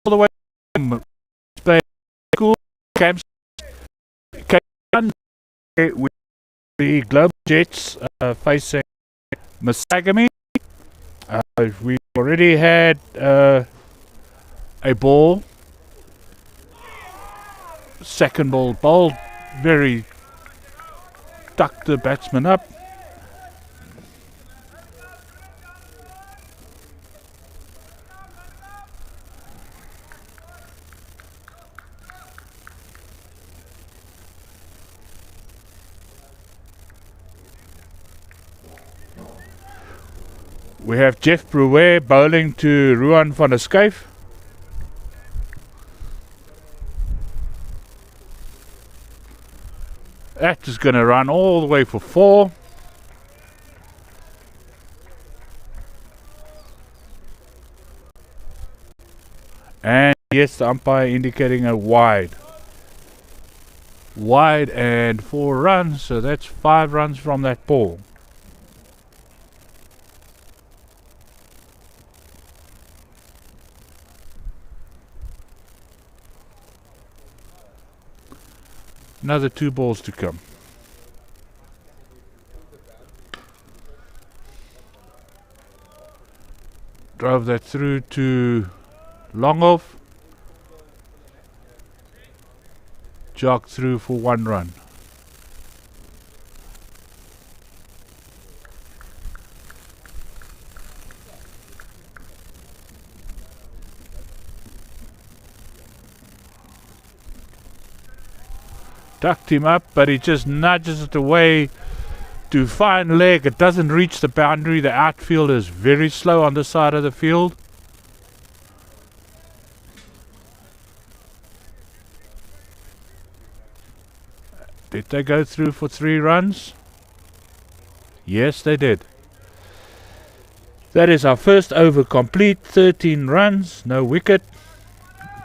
the way from Spain school camps. With the Global Jets facing MASAGAMY. We already had a ball, second ball bowled, very tucked the batsman up. We have Jeff Brewer bowling to Ruan van der Schuyf. That is going to run all the way for 4. And yes, the umpire indicating a wide. Wide and 4 runs, so that's 5 runs from that ball. Another 2 balls to come. Drove that through to long off. Jogged through for 1 run. Tucked him up, but he just nudges it away to fine leg. It doesn't reach the boundary. The outfield is very slow on this side of the field. Did they go through for 3 runs? Yes, they did. That is our first over complete. 13 runs, no wicket.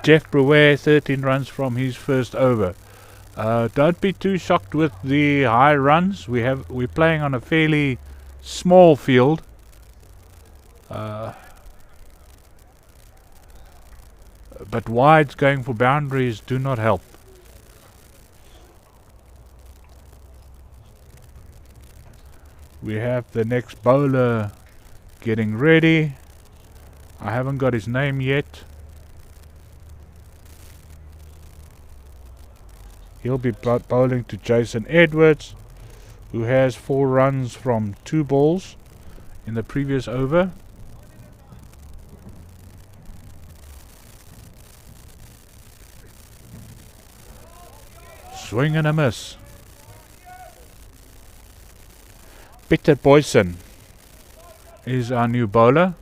Jeff Brewer, 13 runs from his first over. Don't be too shocked with the high runs. We're playing on a fairly small field. But wides going for boundaries do not help. We have the next bowler getting ready. I haven't got his name yet. He'll be bowling to Jason Edwards, who has 4 runs from 2 balls in the previous over. Swing and a miss. Peter Boyson is our new bowler.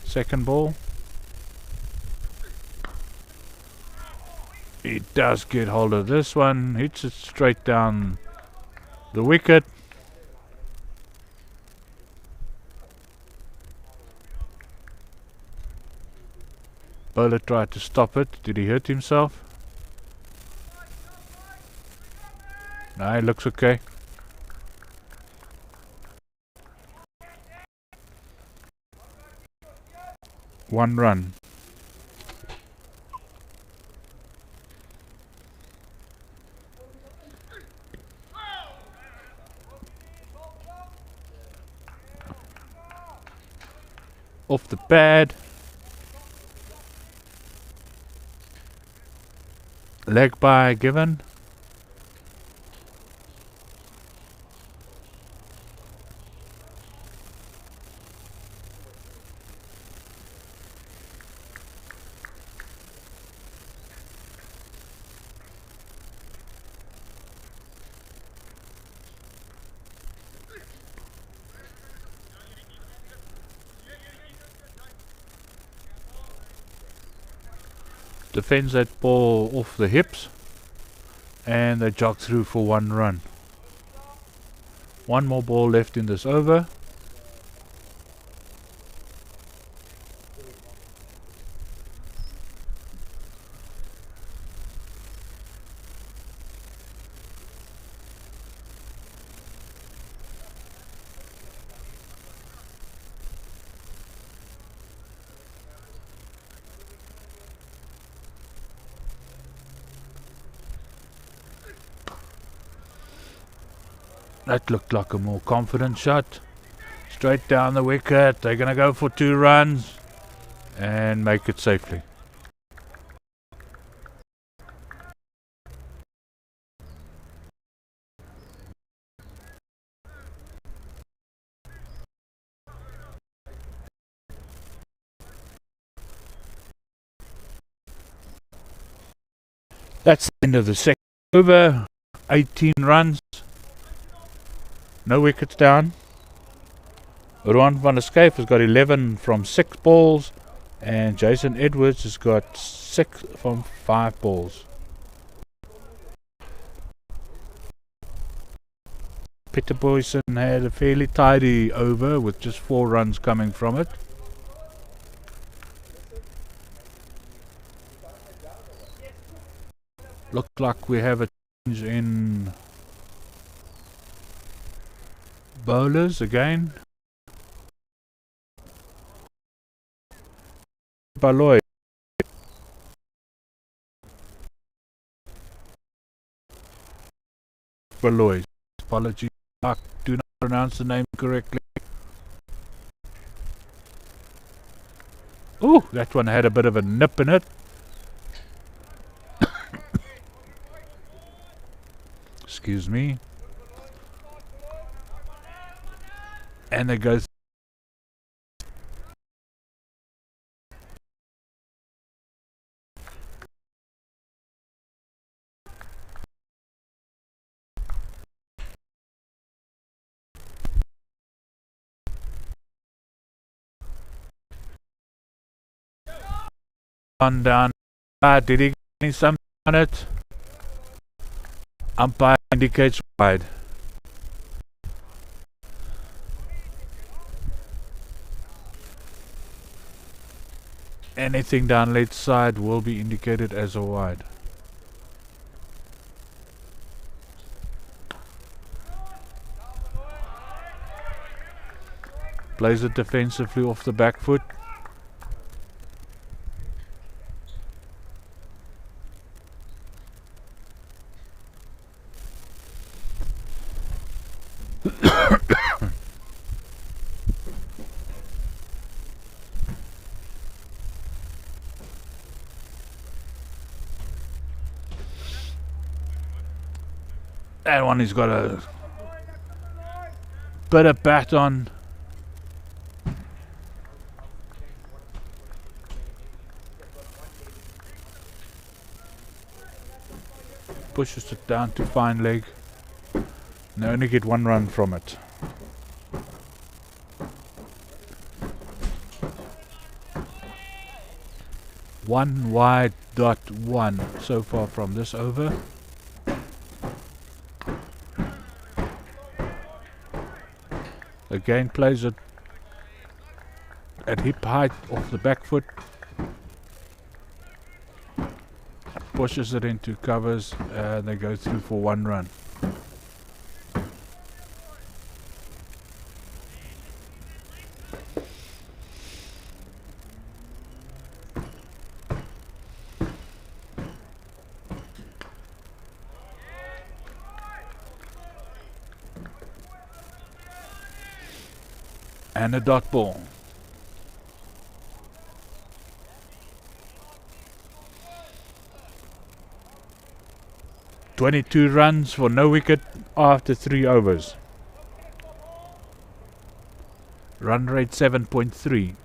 Second ball. He does get hold of this one, hits it straight down the wicket. Bowler tried to stop it. Did he hurt himself? No, it looks okay. One run. Off the pad. Leg by given. Defends that ball off the hips, and they jog through for 1 run. 1 more ball left in this over. That looked like a more confident shot. Straight down the wicket. They're going to go for 2 runs and make it safely. That's the end of the second over. 18 runs. No wickets down. Rowan van der Skyf has got 11 from 6 balls. And Jason Edwards has got 6 from 5 balls. Peter Boyson had a fairly tidy over with just 4 runs coming from it. Looked like we have a change in bowlers again. Baloy. Baloy. Apologies, I do not pronounce the name correctly. Ooh, that one had a bit of a nip in it. Excuse me. And it goes. On down. Did he get something on it? Umpire indicates wide. Anything down left side will be indicated as a wide. Plays it defensively off the back foot. That one he's got a bit of bat on. Pushes it down to fine leg. And they only get 1 run from it. One wide .1 so far from this over. Again plays it at hip height off the back foot. Pushes it into covers and they go through for 1 run. And a dot ball. "22 runs for no wicket after 3 overs. Run rate 7.3.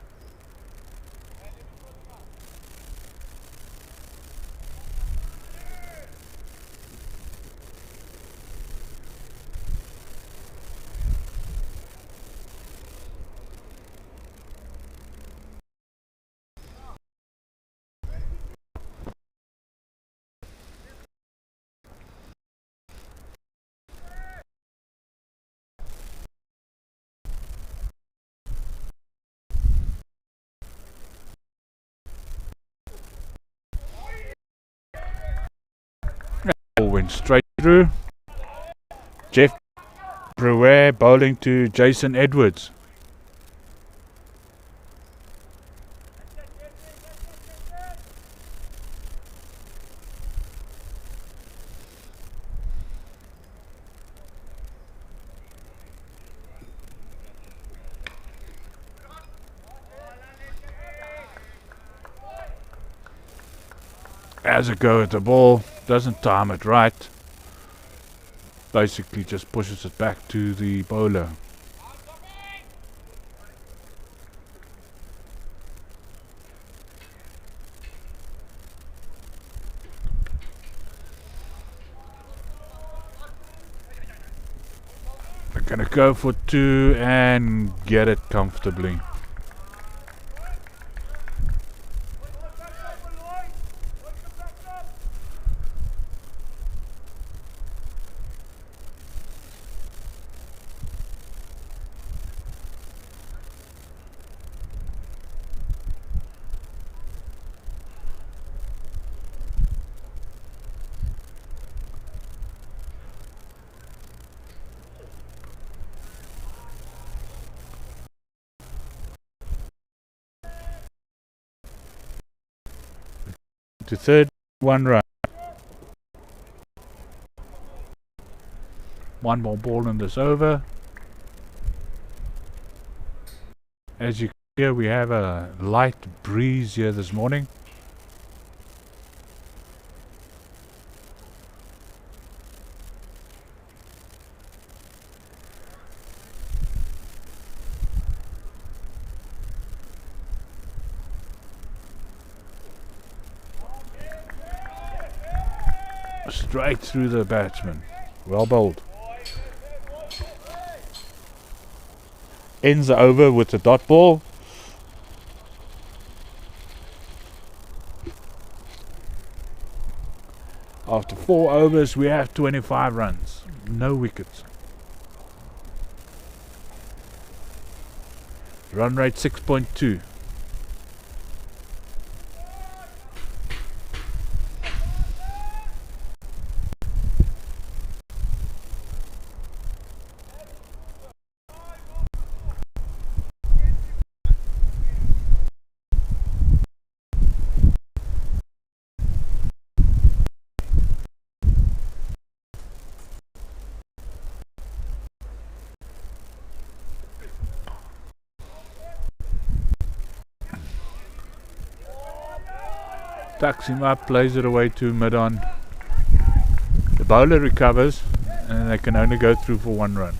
Ball went straight through. Jeff Brewer bowling to Jason Edwards. has a go at the ball, doesn't time it right, basically just pushes it back to the bowler. They're gonna go for 2 and get it comfortably. To third, 1 run. 1 more ball in this over. As you can hear, we have a light breeze here this morning. Straight through the batsman. Well bowled. Ends the over with the dot ball. After 4 overs, we have 25 runs. No wickets. Run rate 6.2. Tucks him up, plays it away to mid-on. The bowler recovers and they can only go through for 1 run.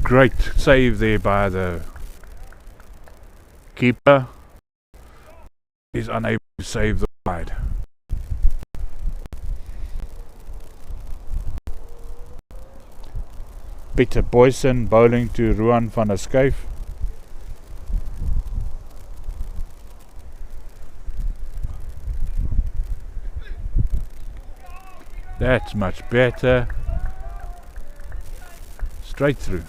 Great save there by the keeper. He's unable to save the wide. Peter Boyson bowling to Ruan van der Schuyf. That's much better. Straight through.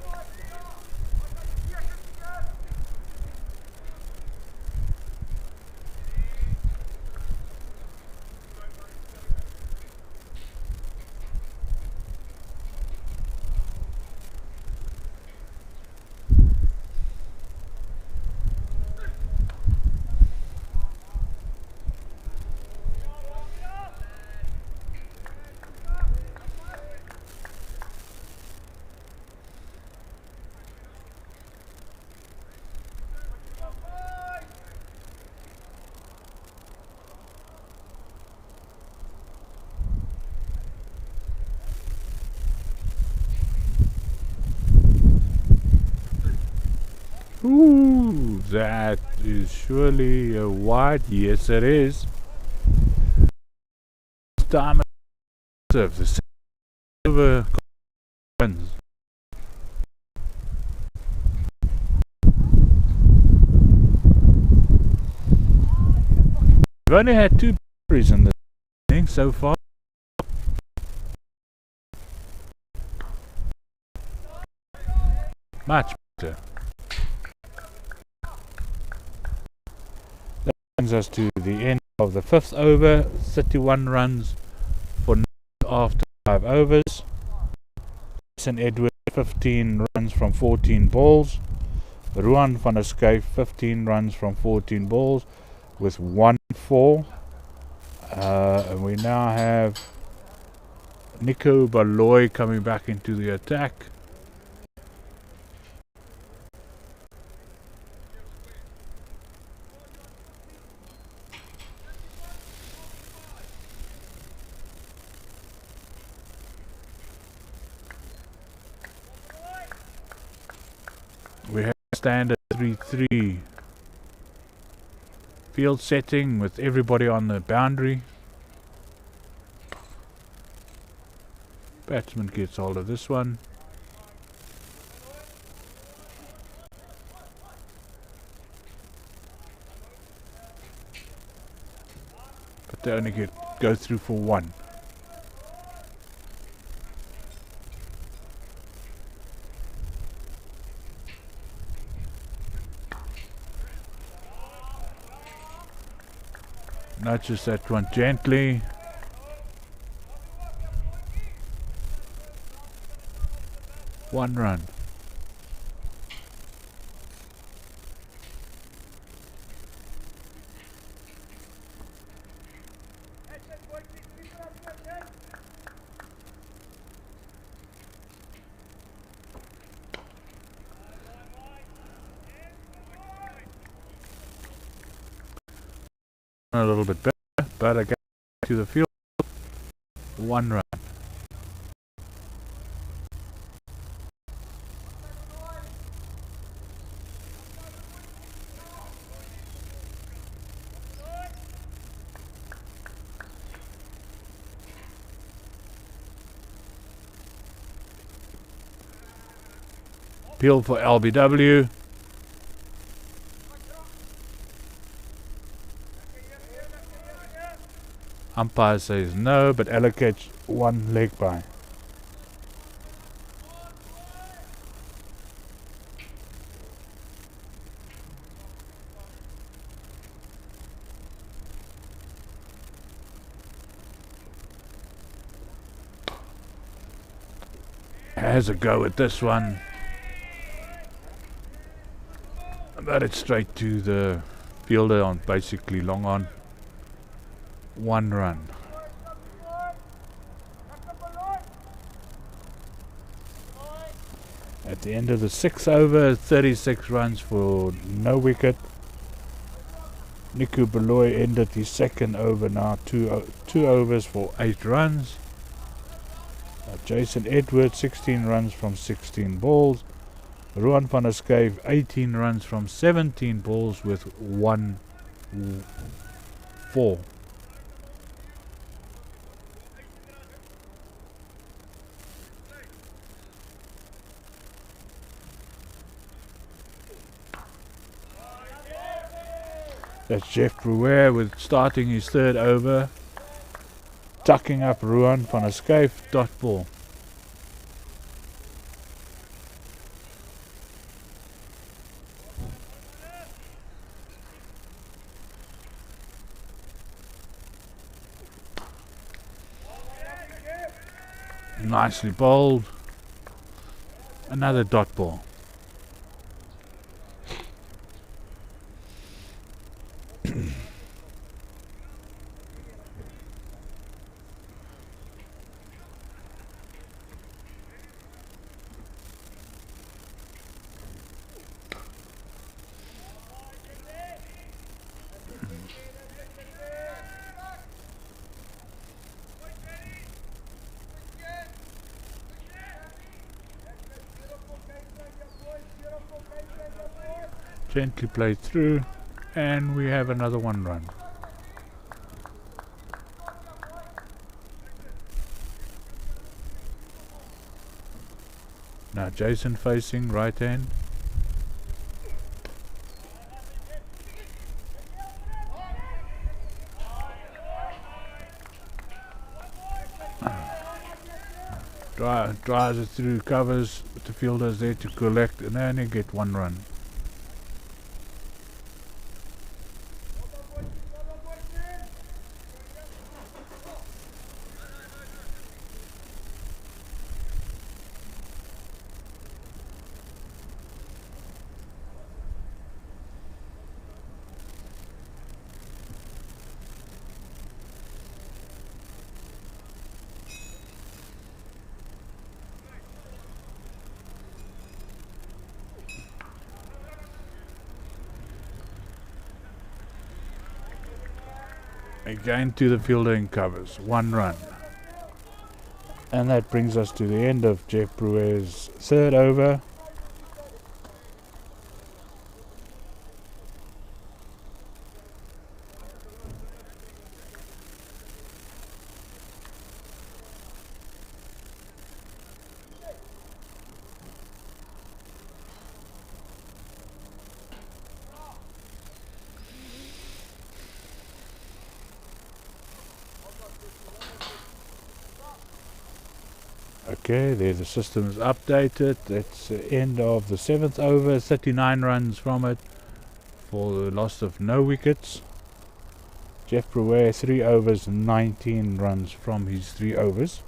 Ooh, that is surely a wide. Yes, it is. Time serve the silver wins. We've only had 2 batteries in this thing so far. Much better. That brings us to the end of the 5th over. 31 runs for after 5 overs. St Edward 15 runs from 14 balls. Ruan van der Schuyf 15 runs from 14 balls with 1-4. And we now have Nico Baloy coming back into the attack. We have standard 3-3 field setting with everybody on the boundary. Batsman gets hold of this one. But they only go through for one. Nudges that one gently. One run. A little bit better, but again to the field. One run. Appeal for LBW. Umpire says no, but allocates one leg by. Has a go at this one. But it's straight to the fielder on basically long on. One run. At the end of the 6th over, 36 runs for no wicket. Nico Baloy ended his second over now, two overs for 8 runs. Jason Edwards 16 runs from 16 balls. Ruan van der Schuyf 18 runs from 17 balls with 1-4. That's Jeff Brouwer with starting his 3rd over, tucking up Ruan van der Schuyf, dot ball. Nicely bowled. Another dot ball. Gently played through, and we have another 1 run. Now Jason facing right hand. Drives it through covers, the fielder's there to collect, and then you get 1 run. Again to the fielding covers. 1 run. And that brings us to the end of Jeff Brewer's 3rd over. Okay, there the system is updated. That's the end of the 7th over. 39 runs from it for the loss of no wickets. Jeff Brewer 3 overs, 19 runs from his 3 overs.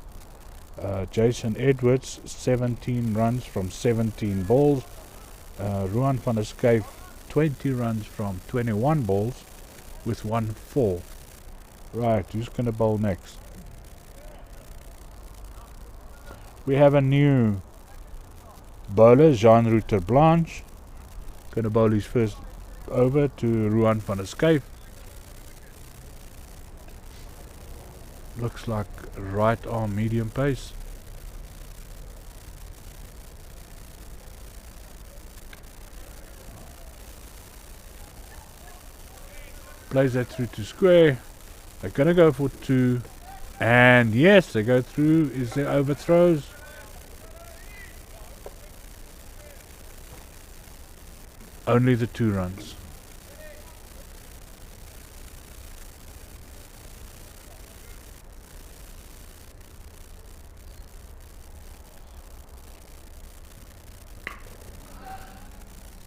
Jason Edwards 17 runs from 17 balls. Ruan van der Skyf 20 runs from 21 balls with 1 4. Right, who's going to bowl next? We have a new bowler, Jean Router Blanche. Going to bowl his first over to Ruan van der Skyf. Looks like right arm medium pace. Plays that through to square. They're going to go for 2. And yes, they go through. Is there overthrows? Only the 2 runs.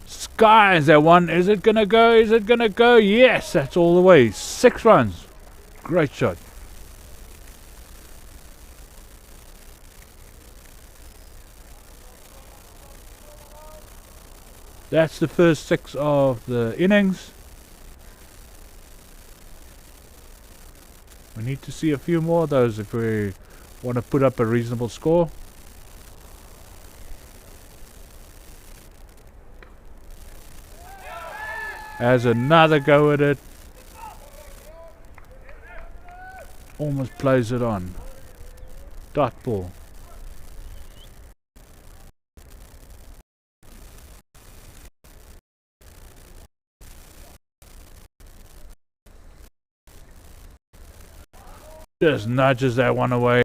Skies that one. Is it gonna go? Is it gonna go? Yes, that's all the way. 6 runs. Great shot. That's the first 6 of the innings. We need to see a few more of those if we want to put up a reasonable score. Has another go at it. Almost plays it on. Dot ball. Just nudges that one away.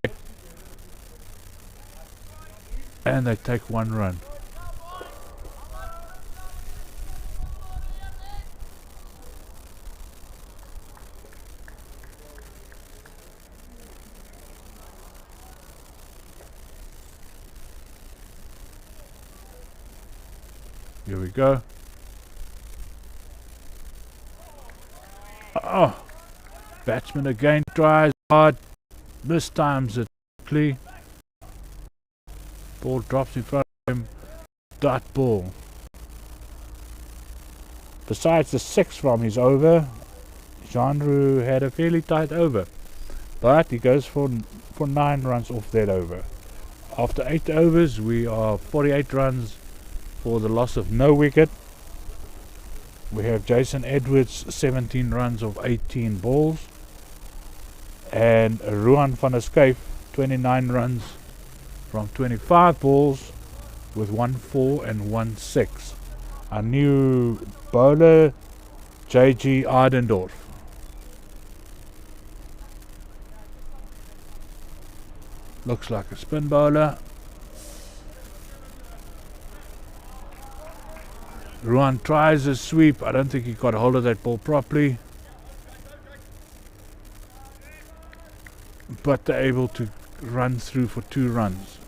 And they take 1 run. Here we go. Oh, batsman again tries hard, mistimes it quickly. Ball drops in front of him. Dot ball. Besides the 6 from his over, Jean had a fairly tight over, but he goes for 9 runs off that over. After 8 overs, we are 48 runs for the loss of no wicket. We have Jason Edwards 17 runs of 18 balls, and Ruan van der Skyf 29 runs from 25 balls with 1 4 and 1 6. Our new bowler, J.G. Ardendorf. Looks like a spin bowler. Ruan tries a sweep. I don't think he got hold of that ball properly. But they're able to run through for 2 runs.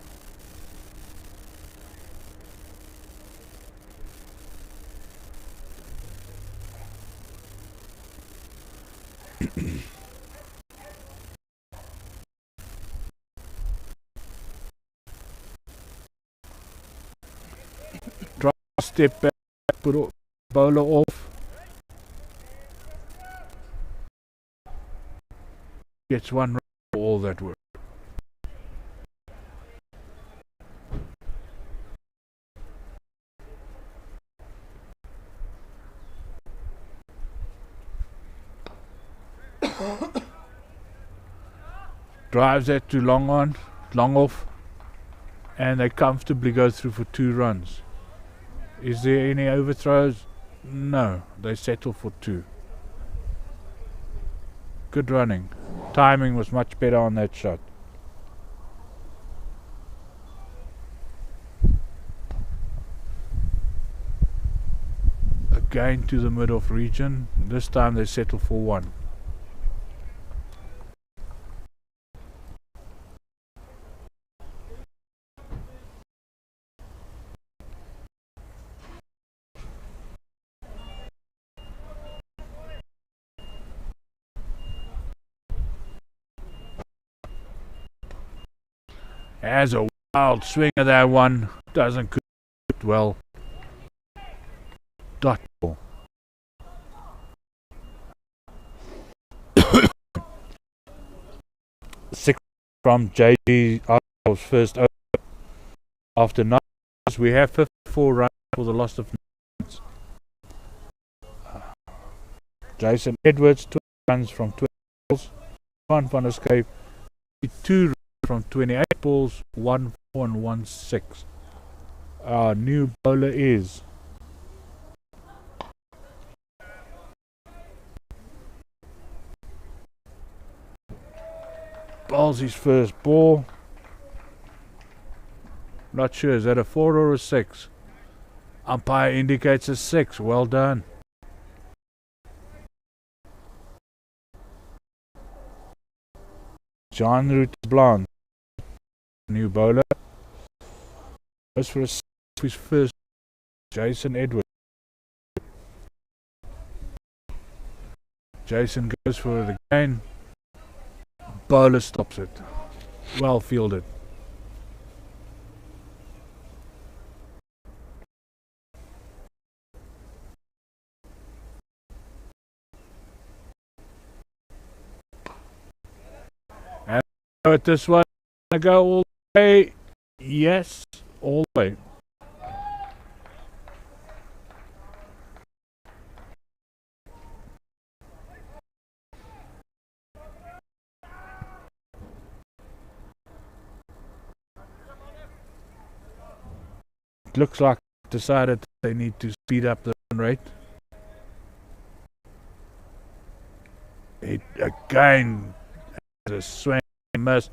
Try to step back, put bowler off. Gets 1 run for all that work. drives that to long off, and they comfortably go through for 2 runs. Is there any overthrows? No, they settle for 2. Good running. Timing was much better on that shot. Again to the mid-off region. This time they settle for 1. Has a wild swing of that one. Doesn't cook well. Dot ball. Six from JG Arnold's first over. After 9 we have 54 runs for the loss of 9. Jason Edwards 20 runs from 20 balls. Juan van Escape 2 runs from 28 balls, 1 4 and 1 6. Our new bowler is bowls his first ball. Not sure, is that a 4 or a 6? Umpire indicates a 6. Well done. John Root Blanc, new bowler, goes for a 6 his first. Jason Edwards. Jason goes for it again. Bowler stops it. Well fielded. And at this one, I go all the way. Yes, all the way. Looks like decided they need to speed up the run rate. It again has a swing miss,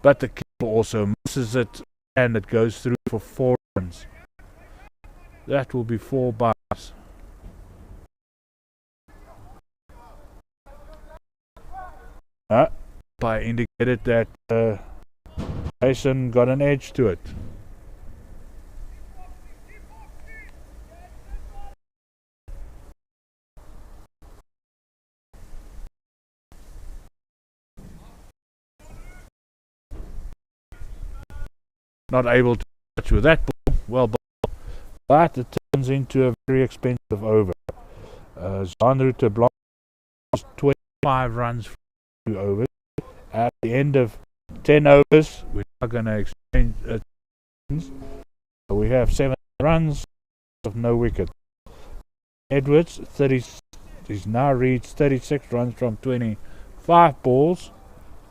but the keeper also misses it, and it goes through for 4 runs. That will be 4 bars. By indicated that Jason got an edge to it. Not able to touch with that ball, well ball, but it turns into a very expensive over. Jean-Rutte Blanc has 25 runs for 2 overs. At the end of 10 overs, we're not going to exchange. We have 7 runs of no wicket. Edwards, he's now reached 36 runs from 25 balls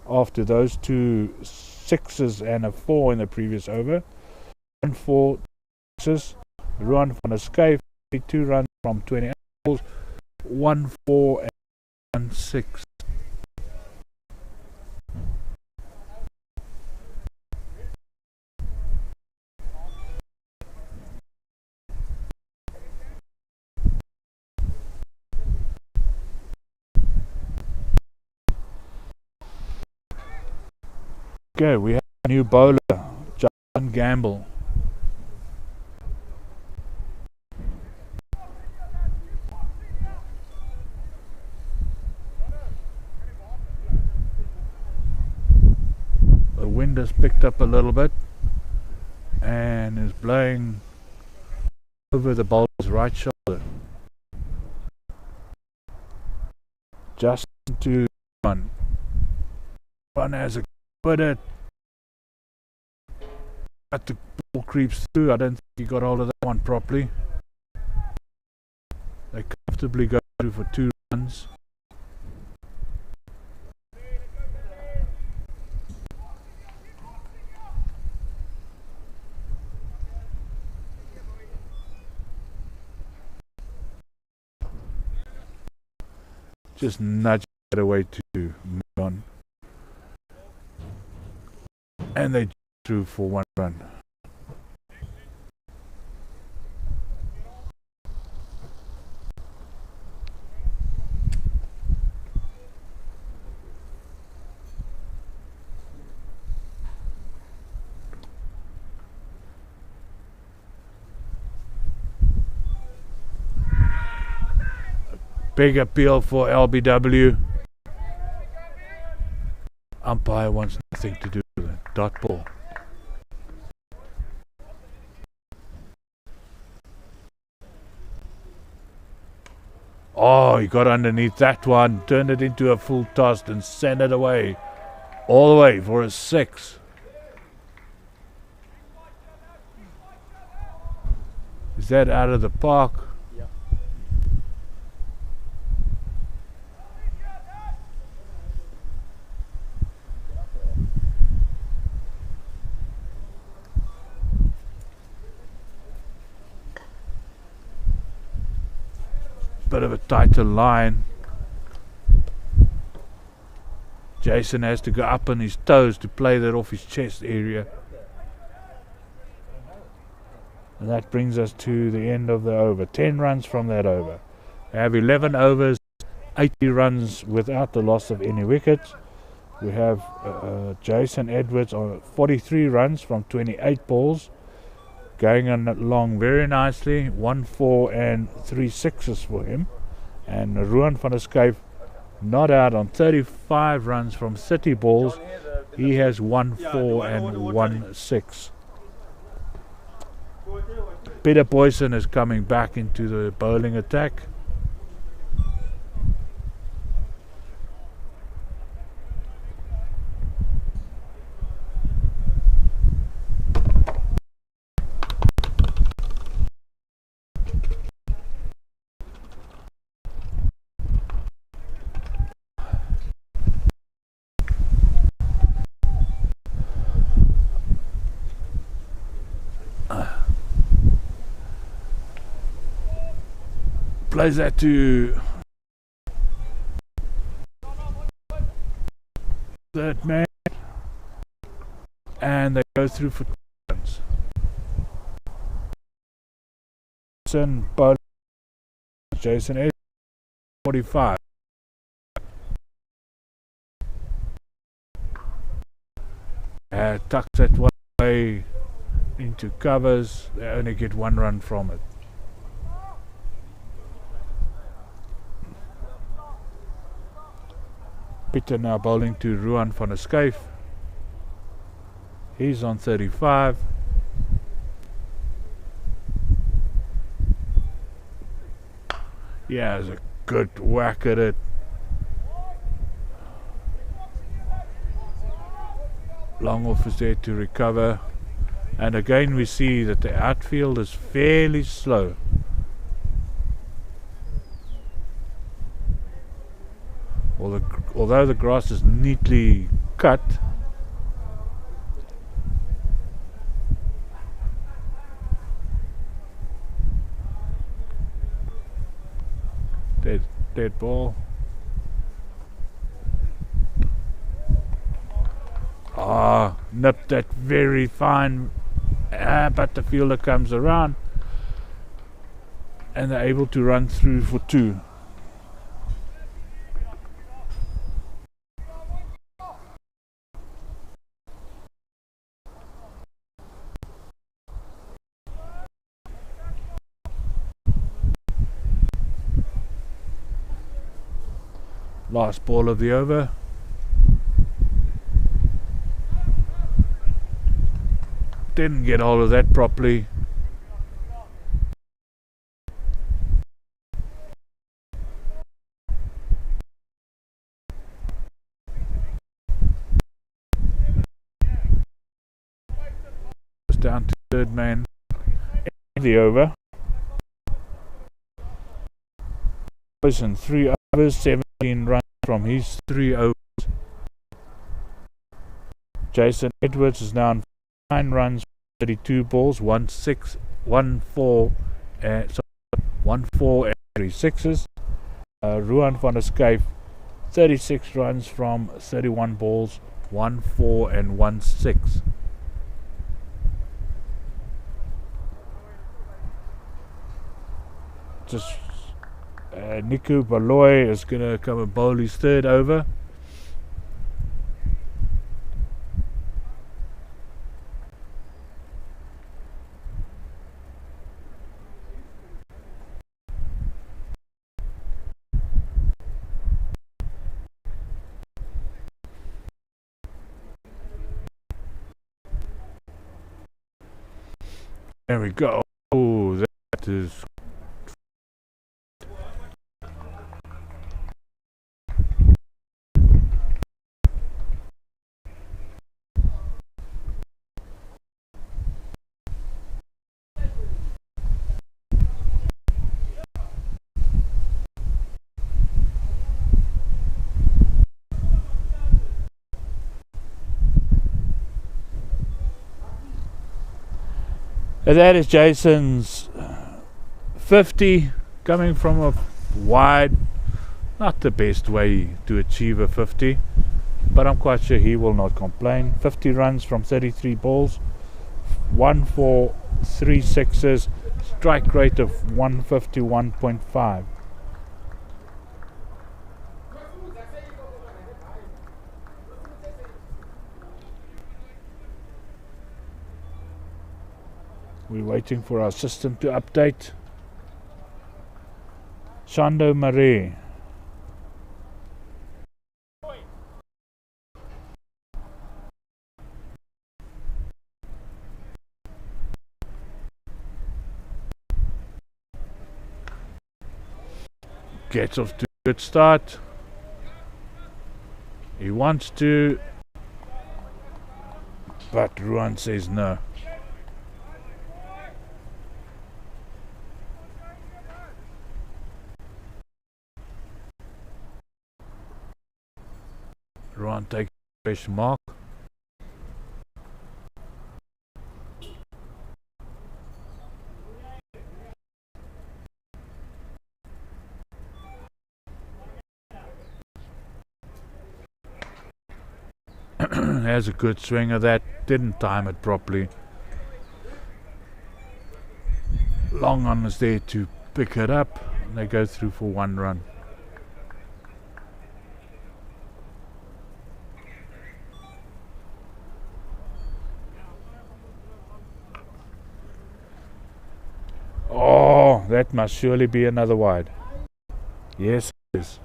after those 2 6s and a 4 in the previous over. 1 4 6s. Ruan van Escape 2 runs from 28 balls. 1 4 and 1 6. Okay, we have a new bowler, John Gamble. The wind has picked up a little bit and is blowing over the bowler's right shoulder. Just to one. One has a but the ball creeps through. I don't think he got hold of that one properly. They comfortably go through for 2 runs. just nudge that away to on. And they through for 1 run. Big appeal for LBW. Umpire wants nothing to do with it. Dot ball. Oh, he got underneath that one, turned it into a full toss and sent it away. All the way for a 6. Is that out of the park? Bit of a tighter line. Jason has to go up on his toes to play that off his chest area. And that brings us to the end of the over. 10 runs from that over. We have 11 overs, 80 runs without the loss of any wickets. We have Jason Edwards on 43 runs from 28 balls. Going along very nicely, 1 4 and 3 6s for him. And Ruan van der Skyf not out on 35 runs from 30 balls. He has 1 4 and 1 6. Peter Boyson is coming back into the bowling attack. Plays that to third man, and they go through for 2 runs. Jason Edwards 45. Tucks that one way into covers. They only get 1 run from it. Peter now bowling to Ruan van der Skyf. He's on 35. Yeah, it's a good whack at it. Long off is there to recover. And again we see that the outfield is fairly slow. Although the grass is neatly cut, dead ball. Nipped that very fine, but the fielder comes around and they're able to run through for 2. Last ball of the over. Didn't get hold of that properly. It's down to third man in the over. In 3 overs, 17 runs from his 3 overs. Jason Edwards is now on 9 runs, 32 balls, 1 4 and 3 6s. Ruan van der Skyf 36 runs from 31 balls, 1-4 and 1-6. Just Niku Baloy is going to come and bowl his third over. There we go. Oh, that is. And that is Jason's 50 coming from a wide. Not the best way to achieve a 50, but I'm quite sure he will not complain. 50 runs from 33 balls, 1-4, 3 sixes, strike rate of 151.5. We're waiting for our system to update. Shando Marie. Gets off to a good start. He wants to, but Ruan says no. Ruan takes a fresh mark. Has a good swing of that. Didn't time it properly. Long on is there to pick it up. And they go through for 1 run. Oh, that must surely be another wide. Yes, it is.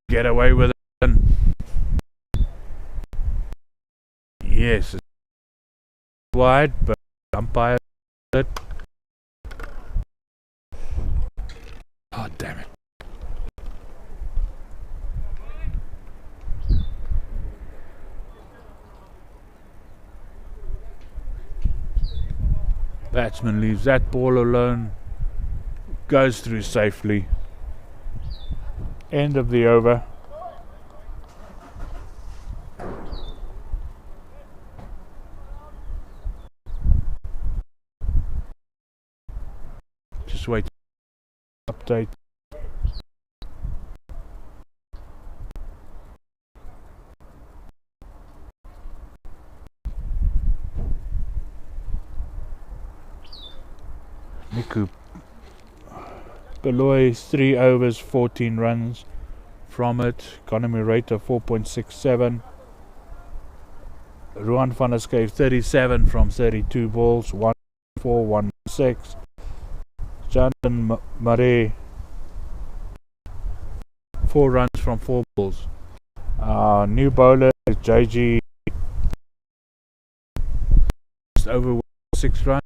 Get away with it. Yes, it's wide, but umpire it. Oh, damn it. Batsman leaves that ball alone. Goes through safely. End of the over. Just wait. Update. Niku Baloy 3 overs, 14 runs from it. Economy rate of 4.67. Ruan van der Skyf 37 from 32 balls, 1-4, 1-6. Jonathan Murray 4 runs from 4 balls. New bowler is JG, just over 6 runs.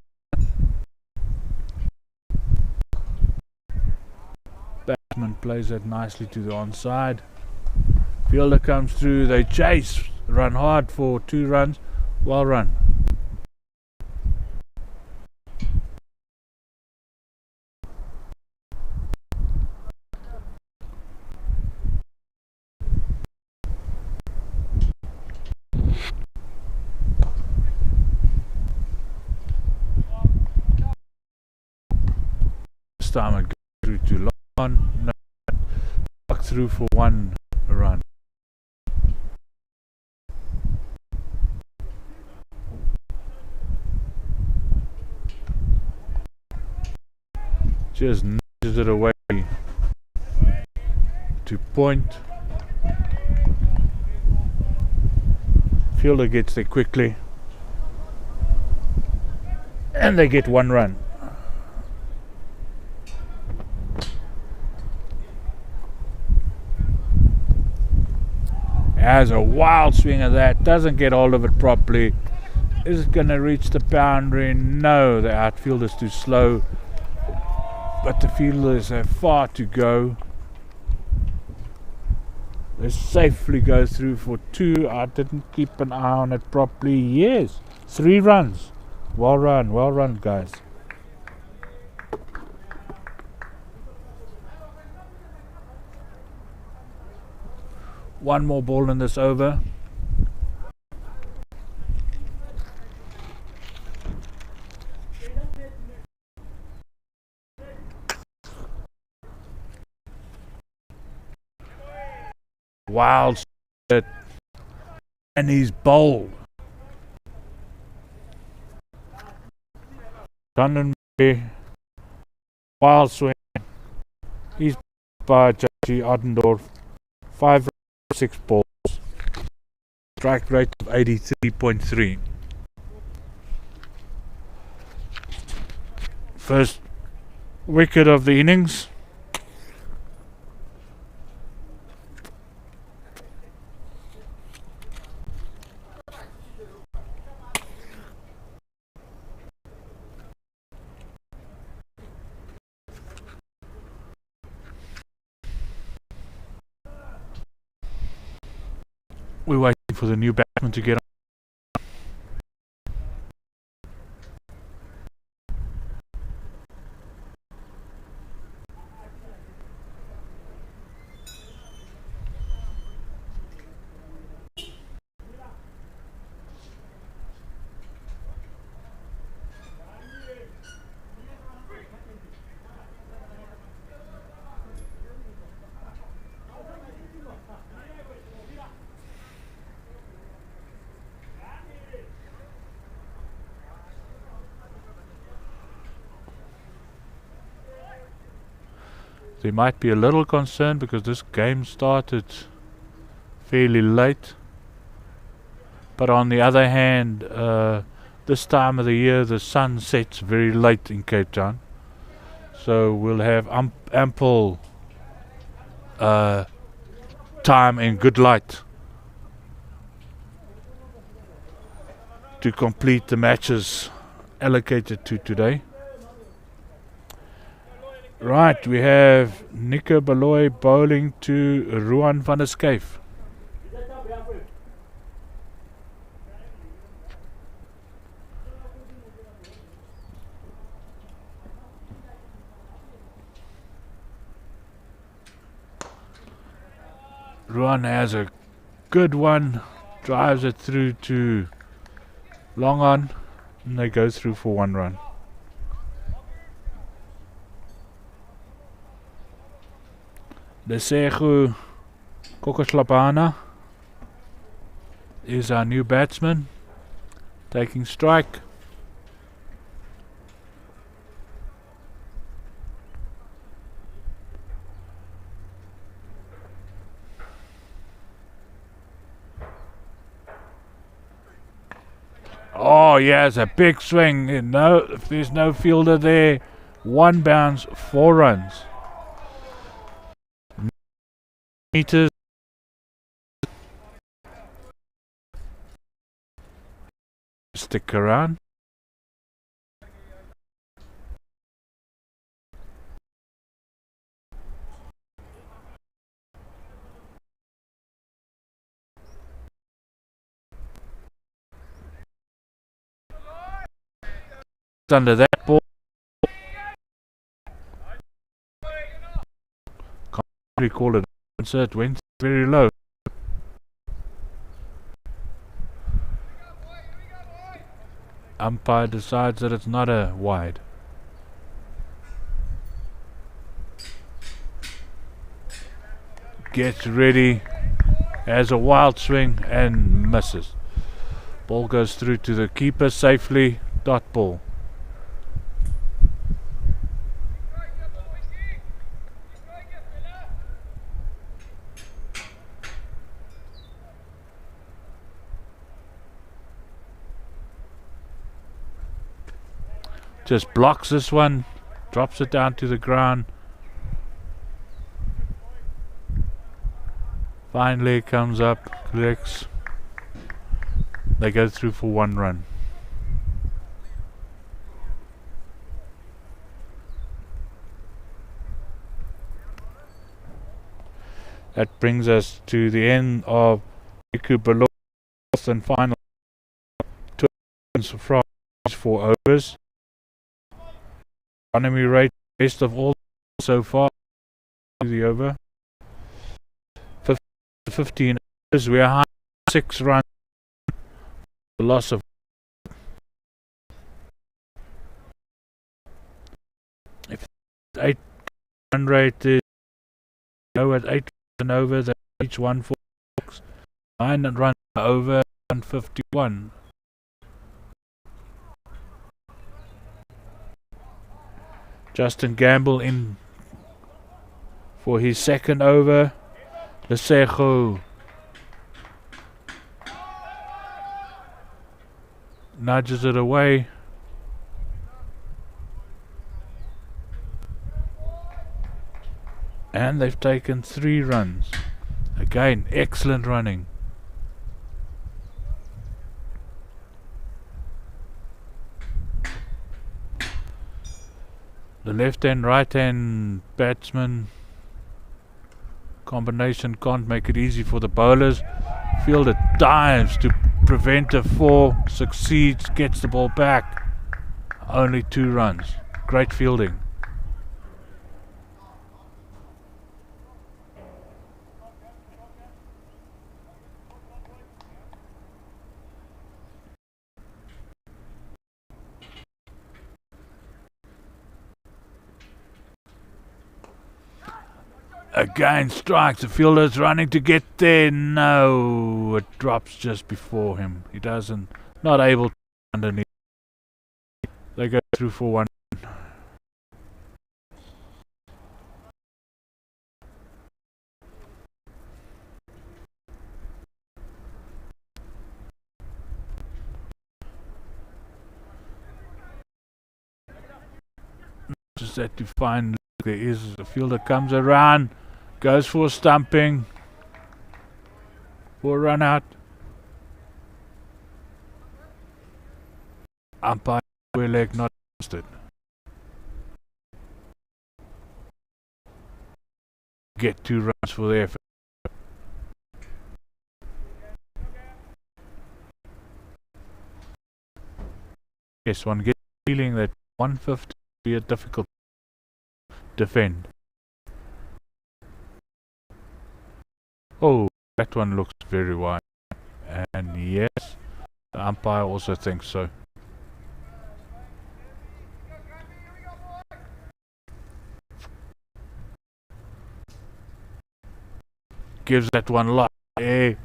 Batsman plays it nicely to the onside. Fielder comes through, they chase, run hard for 2 runs. Well run. time it goes through to long. No, back through for 1 run. Just nudges it away to point. Fielder gets there quickly, and they get 1 run. Has a wild swing of that, doesn't get hold of it properly. Is it going to reach the boundary? No, the outfielder's too slow, but the fielders have far to go. They safely go through for 2. I didn't keep an eye on it properly. Yes, 3 runs. Well run, guys. One more ball in this over. Wild shit. And he's bowled. Cannonberry. Wild swing. He's by J.G. Oddendorf. 5 6 balls. Strike rate of 83.3. First wicket of the innings. We're waiting for the new batsman to get on. They might be a little concerned because this game started fairly late. But on the other hand, this time of the year the sun sets very late in Cape Town. So we'll have ample time and good light to complete the matches allocated to today. Right, we have Nico Baloy bowling to Ruan van der Skyf. Ruan has a good one, drives it through to long on, and they go through for 1 run. Lesego Kokoslapana is our new batsman, taking strike. Oh yes, a big swing. No, if there's no fielder there, 1 bounce, 4 runs. Meters. Stick around. Under that ball. Can't really call it. So it went very low. Umpire decides that it's not a wide. gets ready, has a wild swing and misses. Ball goes through to the keeper safely. Dot ball. Just blocks this one, drops it down to the ground. Finally comes up, collects. They go through for 1 run. That brings us to the end of Ikubal's and final 2 runs from 4 overs. Economy rate best of all so far to the over. 15 overs, we are 6 runs. The loss of if 8 run rate is go at 8 and over, they each 146. 9 runs over 151. Justin Gamble in for his second over. Lesego nudges it away. And they've taken 3 runs. Again, excellent running. The left and right hand batsman combination can't make it easy for the bowlers. Fielder dives to prevent a 4, succeeds, gets the ball back. Only 2 runs. Great fielding. Again strikes, the fielder's running to get there. No, it drops just before him. He doesn't, not able to underneath. They go through for 1. Just that to find there is a fielder comes around. Goes for stumping. For a run out. Umpire leg not interested. Get 2 runs for the effort. Yes, one gets the feeling that 150 will be a difficult defend. Oh, that one looks very wide. And yes, the umpire also thinks so. Gives that one lot of air.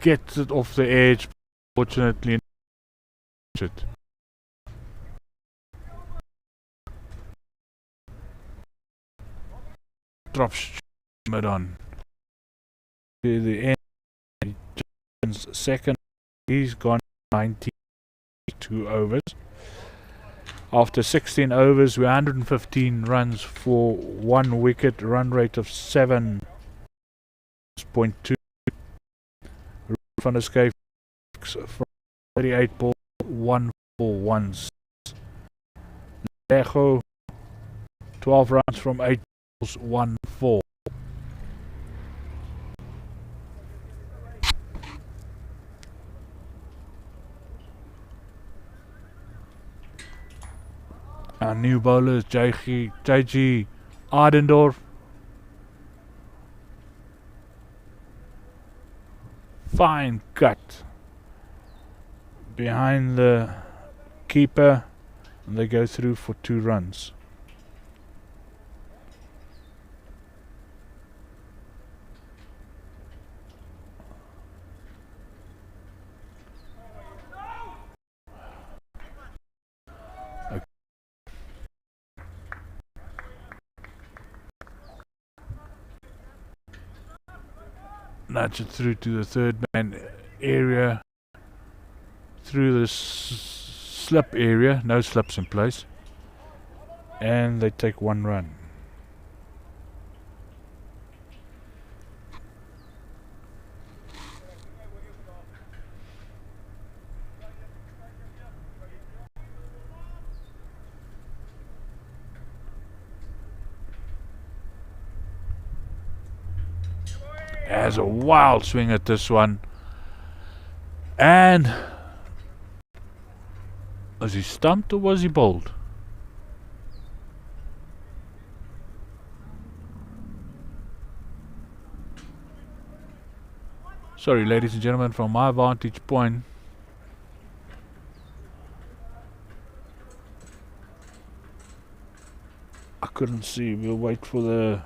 Gets it off the edge. Fortunately, it. Drops mid on. To the end. John's second. He's gone 92 overs. After 16 overs, we're 115 runs for 1 wicket. Run rate of 7.2. Van der Skyf from 38 ball, 1 for 1. Lego 12 runs from 8 balls, 1 4. Our new bowlers, JG Ardendorf. Fine cut behind the keeper, and they go through for 2 runs. nudge it through to the third man area, through the slip area, no slips in place, and they take 1 run. Has a wild swing at this one, and was he stumped or was he bowled? Sorry, ladies and gentlemen, from my vantage point, I couldn't see. We'll wait for the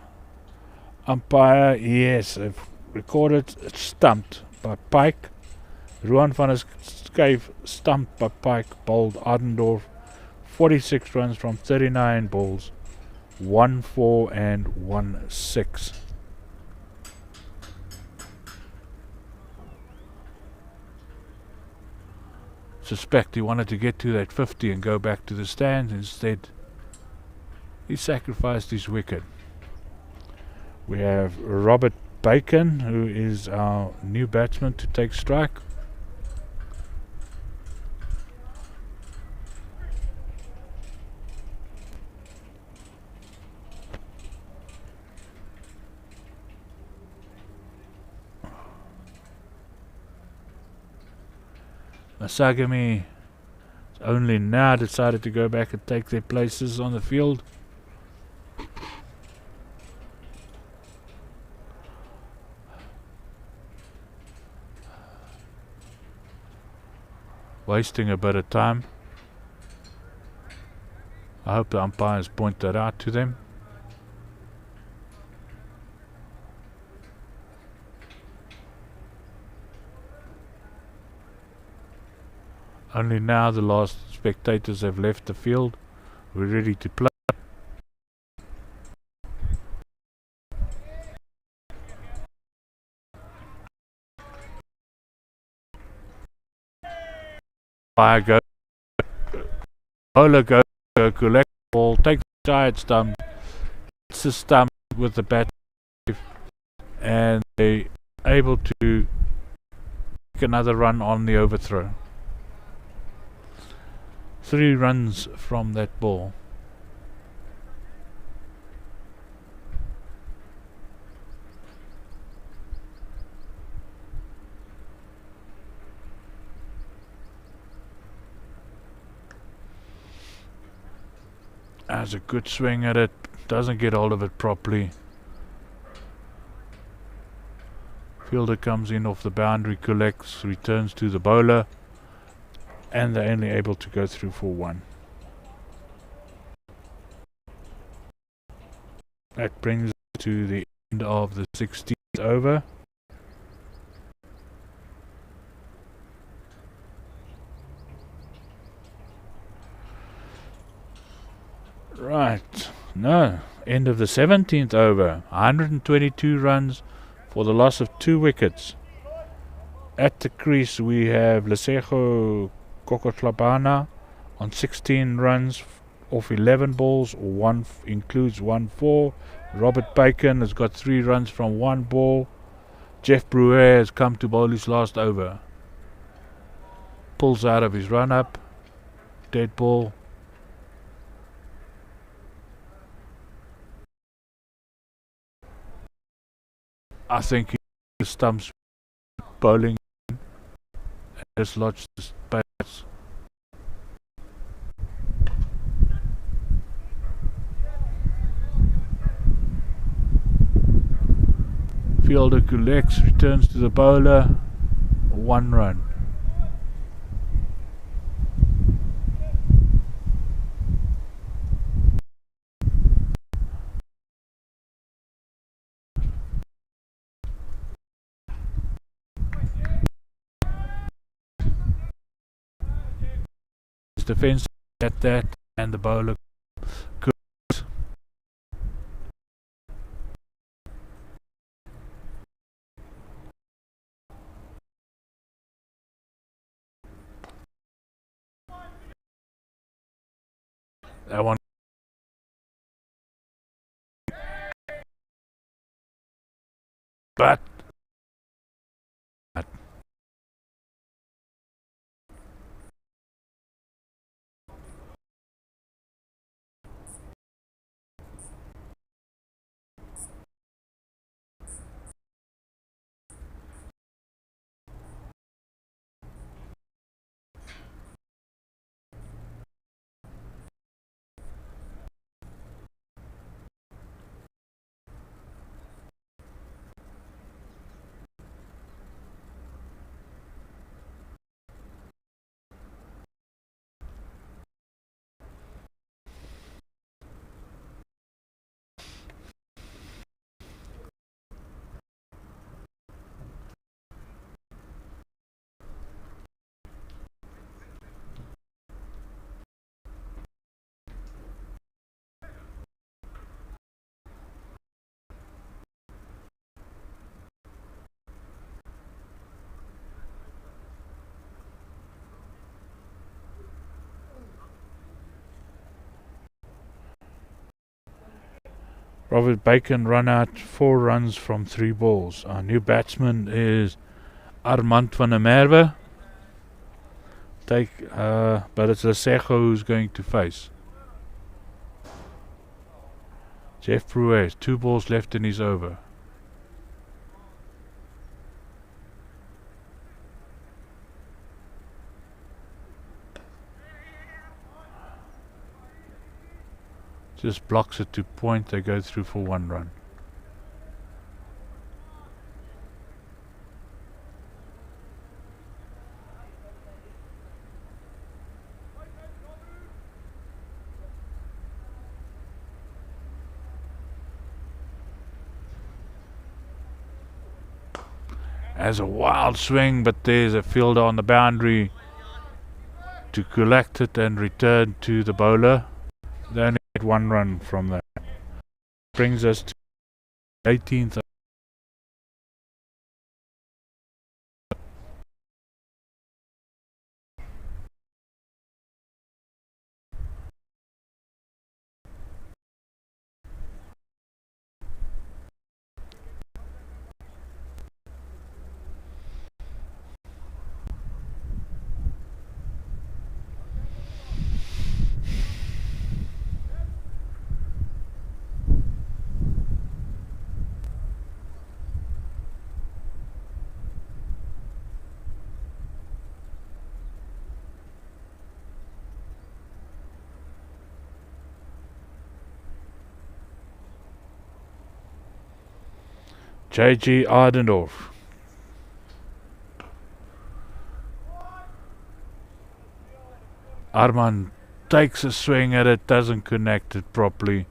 umpire. Yes, I've recorded. It's stumped by Pike. Ruan van der Schuyf stumped by Pike, bowled Adendorf. 46 runs from 39 balls. 1-4 and 1-6. Suspect he wanted to get to that 50 and go back to the stands. Instead, he sacrificed his wicket. We have Robert Bacon, who is our new batsman to take strike. Masagamy only now decided to go back and take their places on the field. Wasting a bit of time. I hope the umpires point that out to them. Only now the last spectators have left the field. We're ready to play. Fire go. Bowler go collect the ball, take the giant stump, hits the stump with the bat, and they're able to make another run on the overthrow. 3 runs from that ball. Has a good swing at it, doesn't get hold of it properly. Fielder comes in off the boundary, collects, returns to the bowler, and they're only able to go through for 1. That brings us to the end of the 16th over. Right, no, end of the 17th over. 122 runs for the loss of 2 wickets. At the crease we have Lesego Kokotlabana on 16 runs off 11 balls, includes 1-4. Robert Bacon has got 3 runs from 1 ball. Jeff Brewer has come to bowl his last over. Pulls out of his run up. Dead ball. I think he stumps bowling and just lodged the bats. Fielder collects, returns to the bowler. 1 run. Defense at that, and the bowler could. That one. But Robert Bacon run out 4 runs from 3 balls. Our new batsman is Armand van der Merwe. But it's Lesego who's going to face. Jeff Bruez, 2 balls left in his over. Just blocks it to point. They go through for 1 run. Has a wild swing, but there's a fielder on the boundary to collect it and return to the bowler. They only get 1 run from that. Brings us to 18th. J.G. Ardendorf. Arman takes a swing at it, doesn't connect it properly.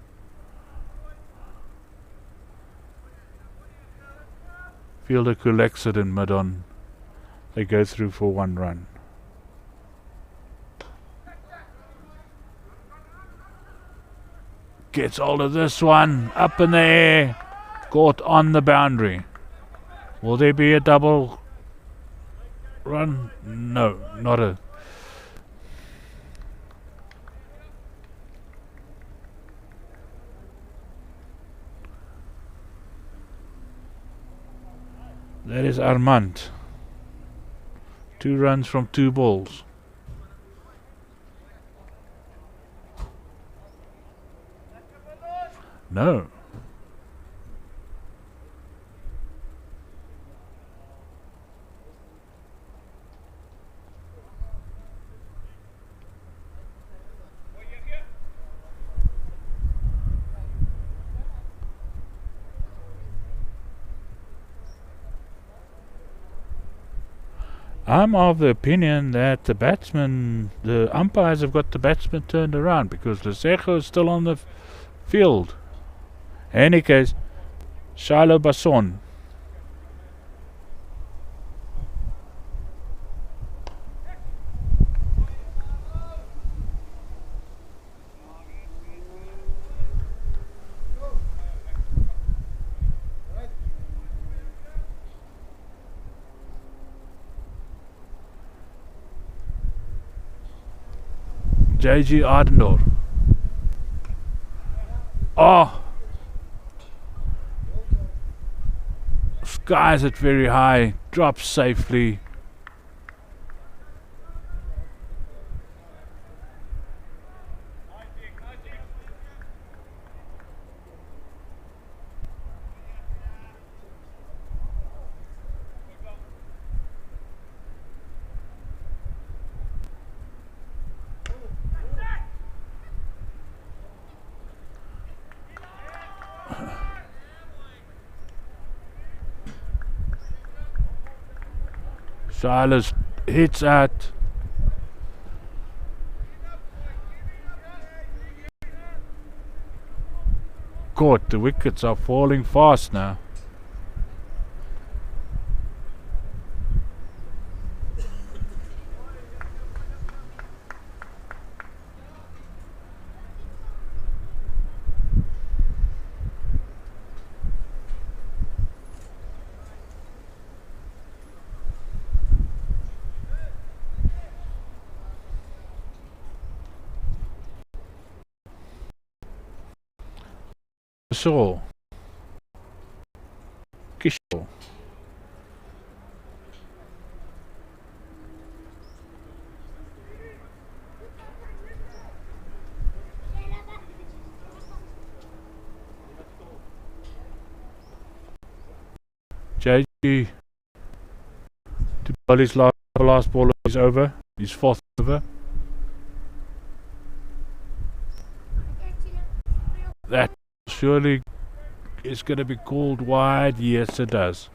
Fielder collects it in mid-on. They go through for 1 run. Gets hold of this one, up in the air, caught on the boundary. Will there be a double run? No, not a. That is Armand. 2 runs from 2 balls. No. I'm of the opinion that the umpires have got the batsman turned around because Lesego is still on the field. In any case, Shiloh Basson. J.G. Ardendorf. Oh! Skies it very high, drops safely. Silas hits at. God, the wickets are falling fast now. So, Kishore. JG to bowl his last ball is over. His fourth over. That surely is going to be called wide. Yes, it does.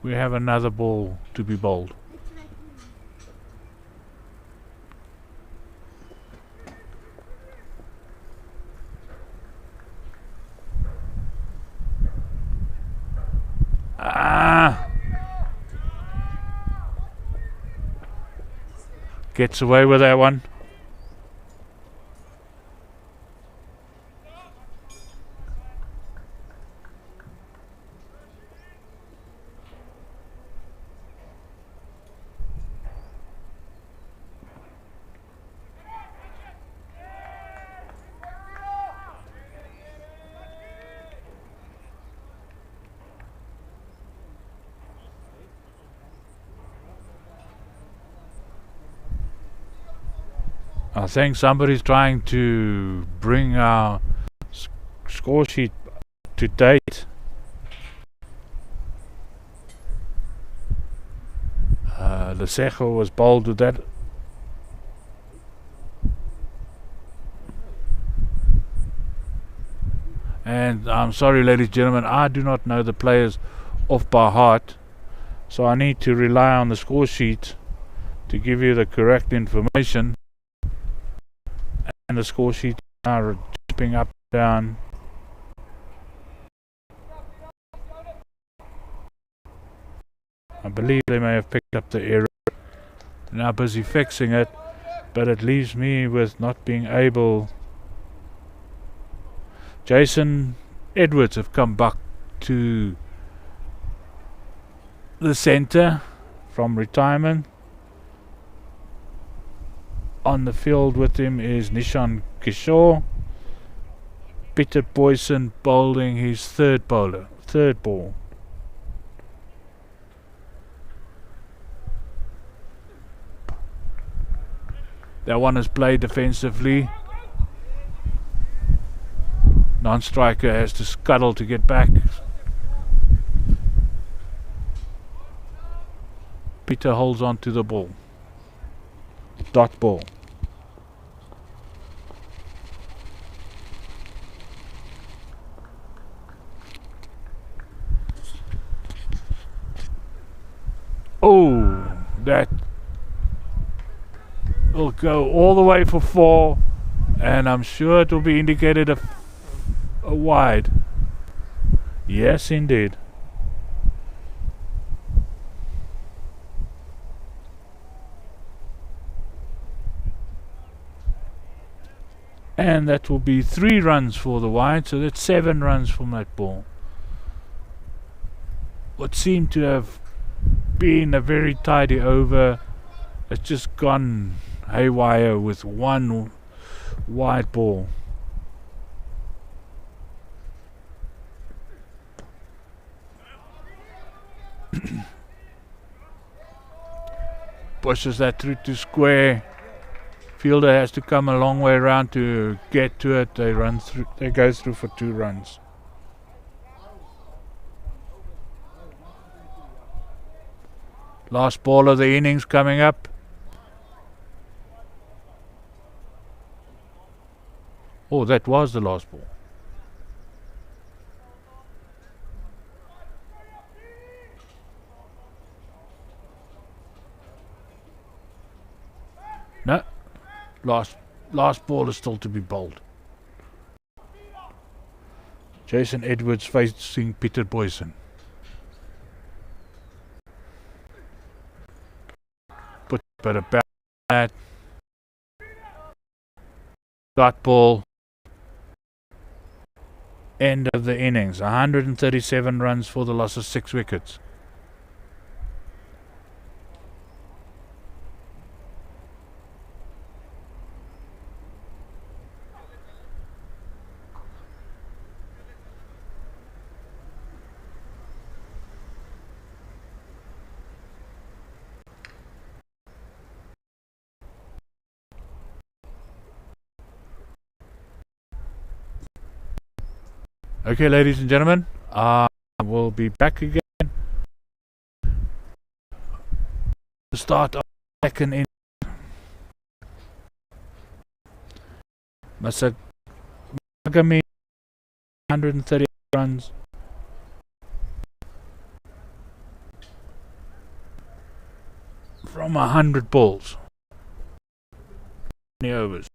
We have another ball to be bowled. Gets away with that one. I think somebody's trying to bring our score sheet to date. Lesejo was bowled with that. And I'm sorry, ladies and gentlemen, I do not know the players off by heart, so I need to rely on the score sheet to give you the correct information. And the score sheet are jumping up and down. I believe they may have picked up the error. They're now busy fixing it, but it leaves me with not being able. Jason Edwards have come back to the centre from retirement. On the field with him is Nishan Kishore. Peter Boyson bowling his third ball. That one is played defensively. Non-striker has to scuttle to get back. Peter holds on to the ball. Dot ball. Oh, that will go all the way for 4, and I'm sure it will be indicated a wide. Yes, indeed. And that will be 3 runs for the wide, so that's 7 runs from that ball. What seemed to have been a very tidy over, it's just gone haywire with one wide ball. Pushes that through to square. Fielder has to come a long way around to get to it. They run through. They go through for 2 runs. Last ball of the innings coming up. Oh, that was the last ball. No, last ball is still to be bowled. Jason Edwards facing Peter Boyson. Put a bit about that. Dot ball. End of the innings. 137 runs for the loss of 6 wickets. Okay, ladies and gentlemen, we'll be back again. The start of the second inning. MASAGAMY 130 runs. From 100 balls. 20 overs.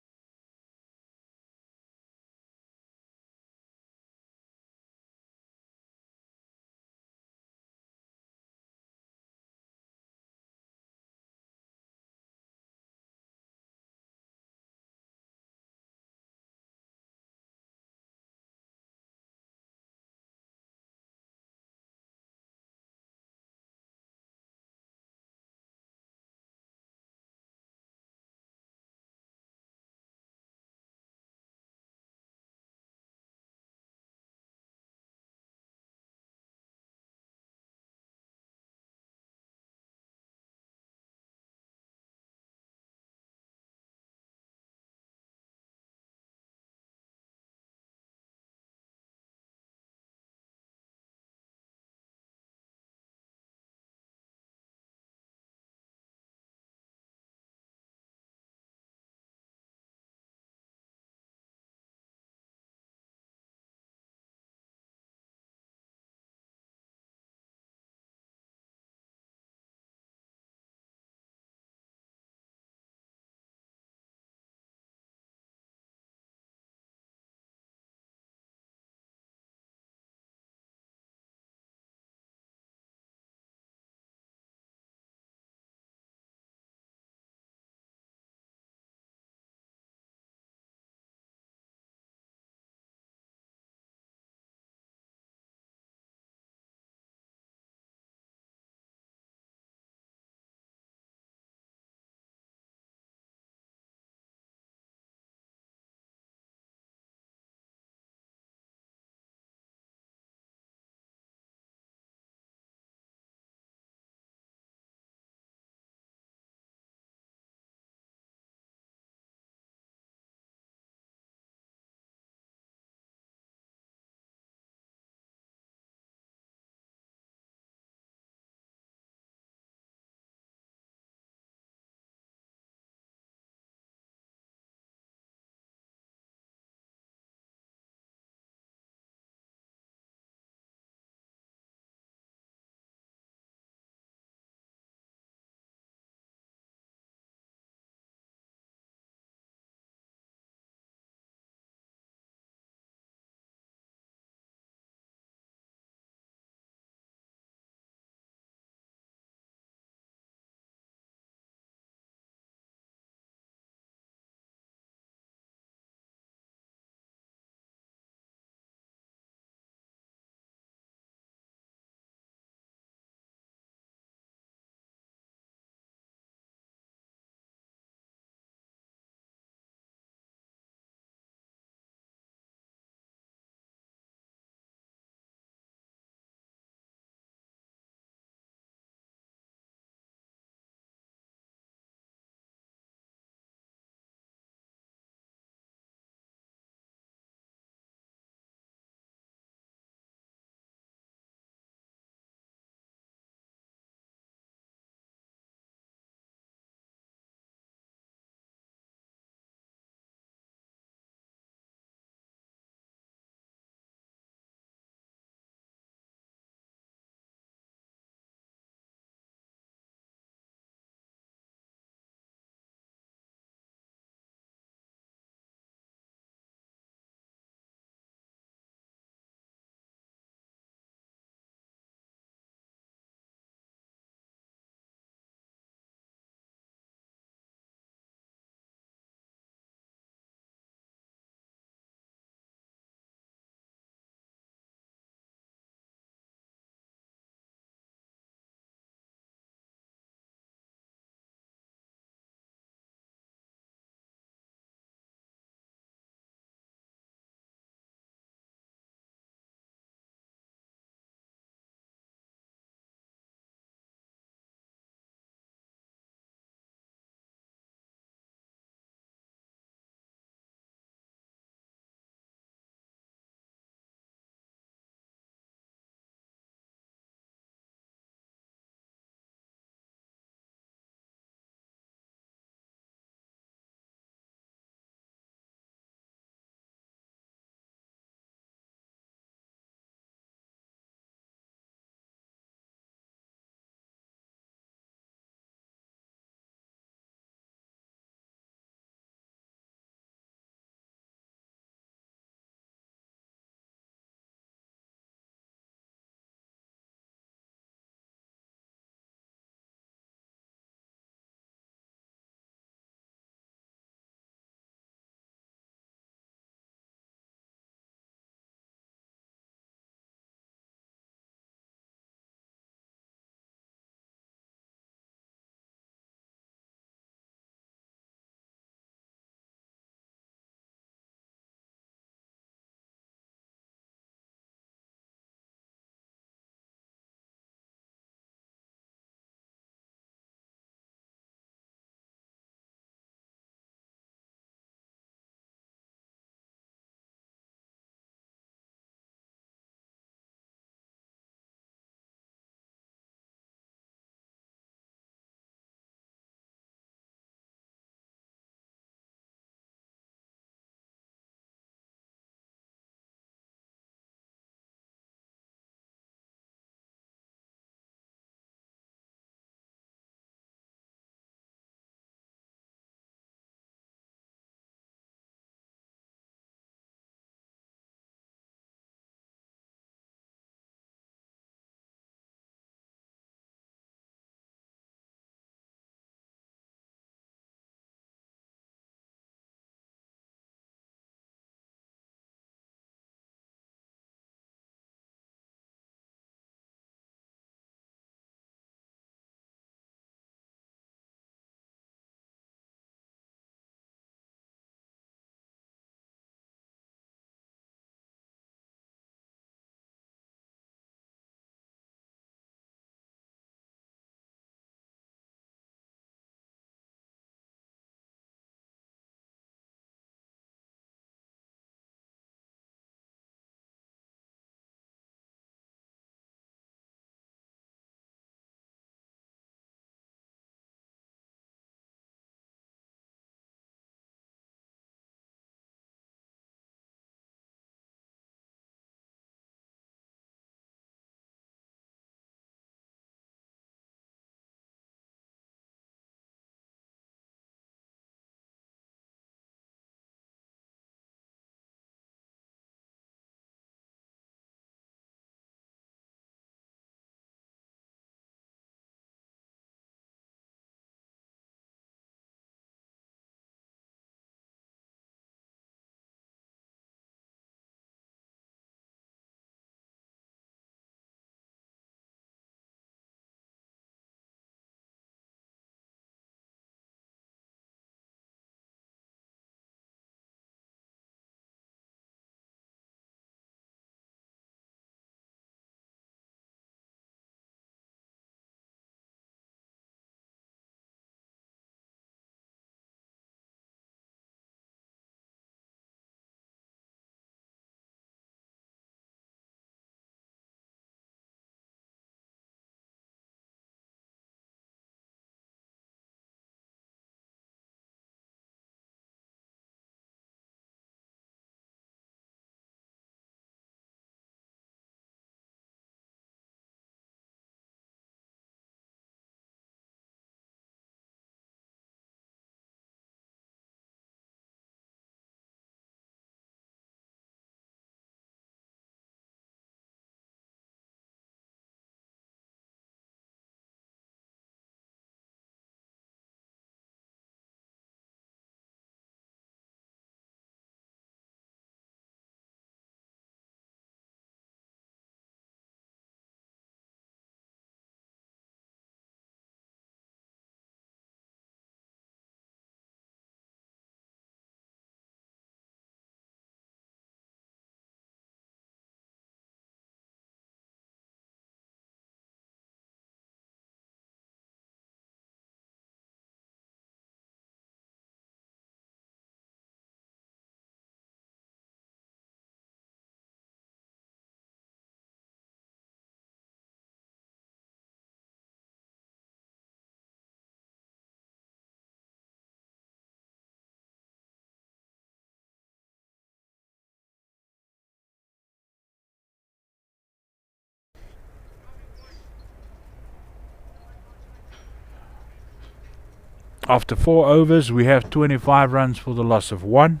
After 4 overs, we have 25 runs for the loss of 1.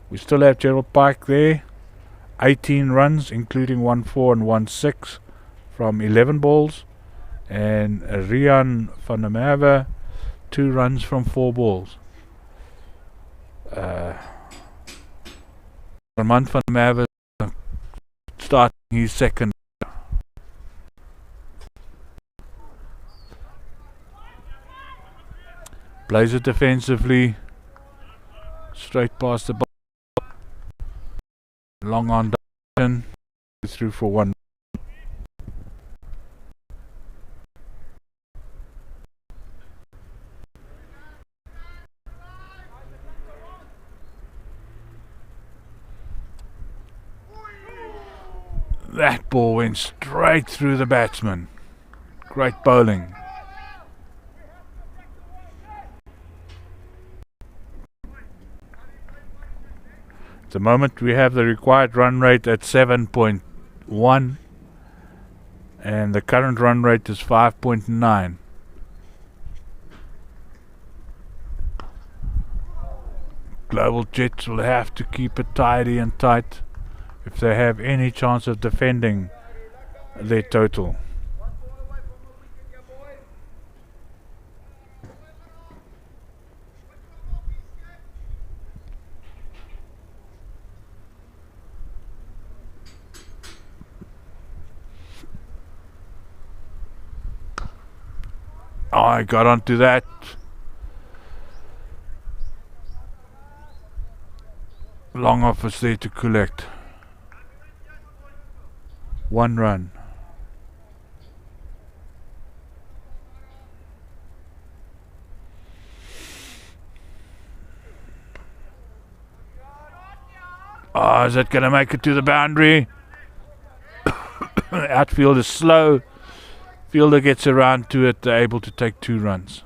We still have Gerald Pike there. 18 runs, including 1-4 and 1-6 from 11 balls. And Rian van der Merwe, 2 runs from 4 balls. Armand van der Merwe starting his second. Plays it defensively. Straight past the ball. Long on Dyson. Through for 1. That ball went straight through the batsman. Great bowling. At the moment we have the required run rate at 7.1 and the current run rate is 5.9. Global Jets will have to keep it tidy and tight if they have any chance of defending their total. Oh, I got onto that. Long off was there to collect. 1 run. Oh, is that going to make it to the boundary? Outfield is slow. Fielder gets around to it, they're able to take 2 runs.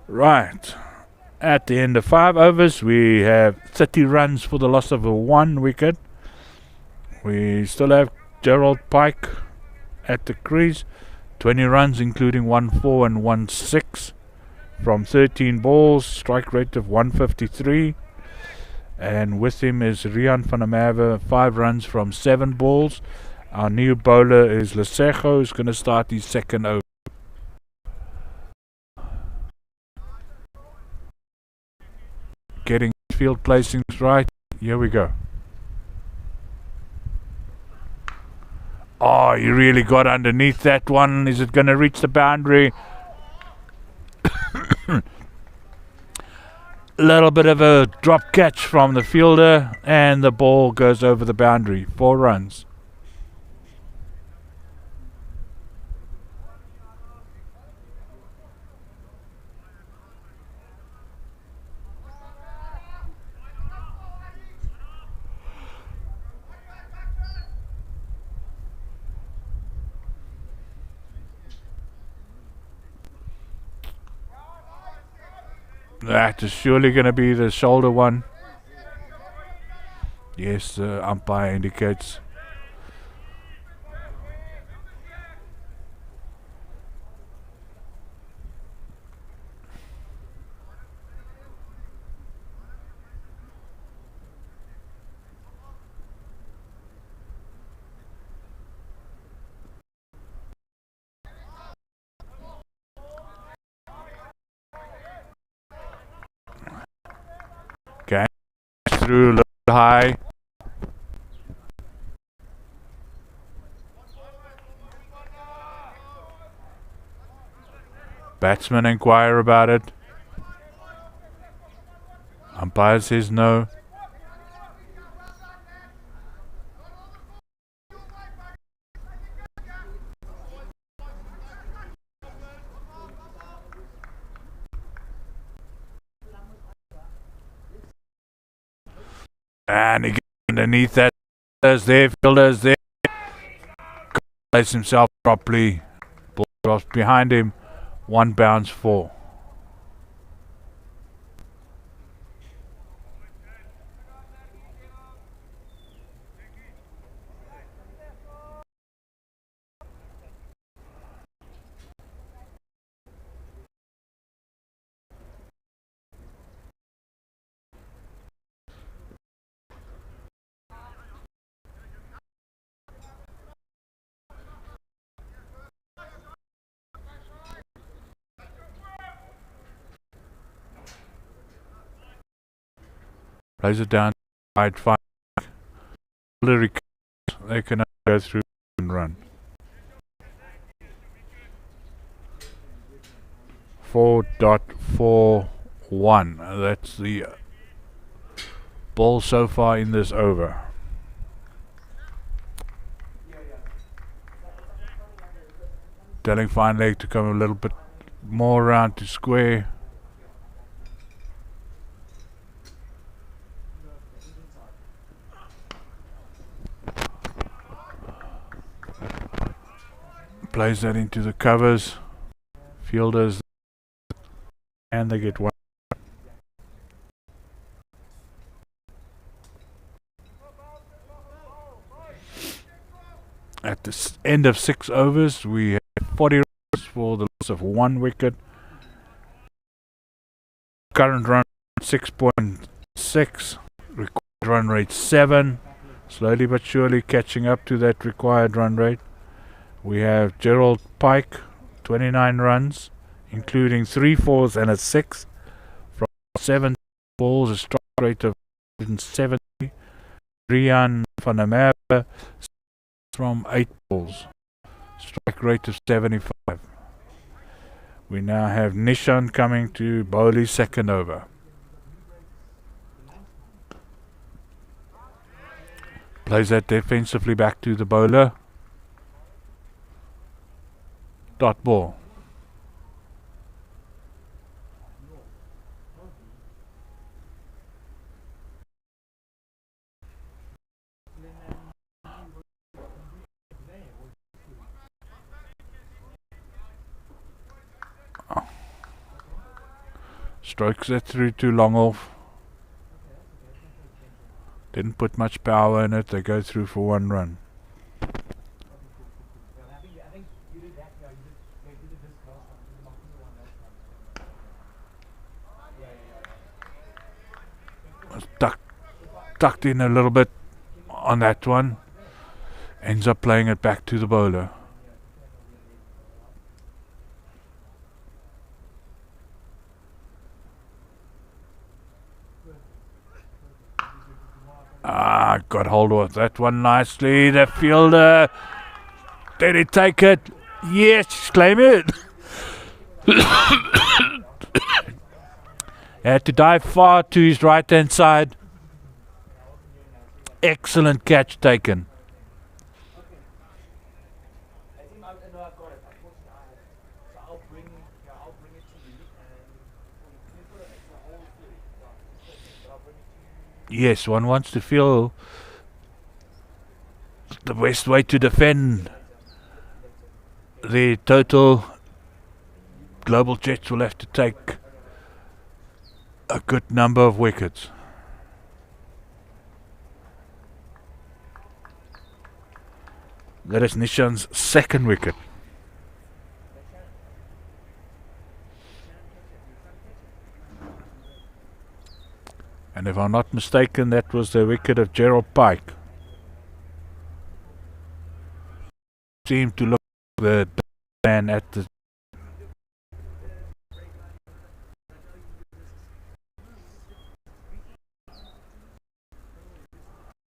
Right. At the end of 5 overs, we have 30 runs for the loss of 1 wicket. We still have Gerald Pike at the crease. 20 runs, including 1-4 and 1-6 from 13 balls. Strike rate of 153. And with him is Rian van der Merwe, 5 runs from 7 balls. Our new bowler is Lesego, who's going to start his second over. Getting field placings right. Here we go. Oh, he really got underneath that one. Is it going to reach the boundary? Little bit of a drop catch from the fielder and the ball goes over the boundary. 4 runs. That is surely going to be the shoulder one. Yes, the umpire indicates. Okay, through a little high. Batsman inquire about it. Umpire says no. And he gets underneath that. Fielder's there. Plays himself properly. Ball drops behind him. One bounce for. Plays it down. I'd find they can go through and run. 4.41. That's the ball so far in this over. Telling fine leg to come a little bit more around to square. Plays that into the covers. Fielders, and they get one. At the end of 6 overs, we have 40 runs for the loss of 1 wicket. Current run 6.6. Required run rate 7. Slowly but surely catching up to that required run rate. We have Gerald Pike, 29 runs, including 3 fours and a 6. From 7 balls, a strike rate of 170. Rian van der Merwe from 8 balls, strike rate of 75. We now have Nishan coming to bowl his second over. Plays that defensively back to the bowler. Dot ball. Strokes it through to long off. Didn't put much power in it. They go through for 1 run. Tucked in a little bit on that one. Ends up playing it back to the bowler. Got hold of that one nicely. The fielder. Did he take it? Yes, claim it. Had to dive far to his right hand side. Excellent catch taken. Yes, one wants to feel the best way to defend the total. Global Jets will have to take a good number of wickets. That is Nishan's second wicket. And if I'm not mistaken, that was the wicket of Gerald Pike. Seemed to look the man at the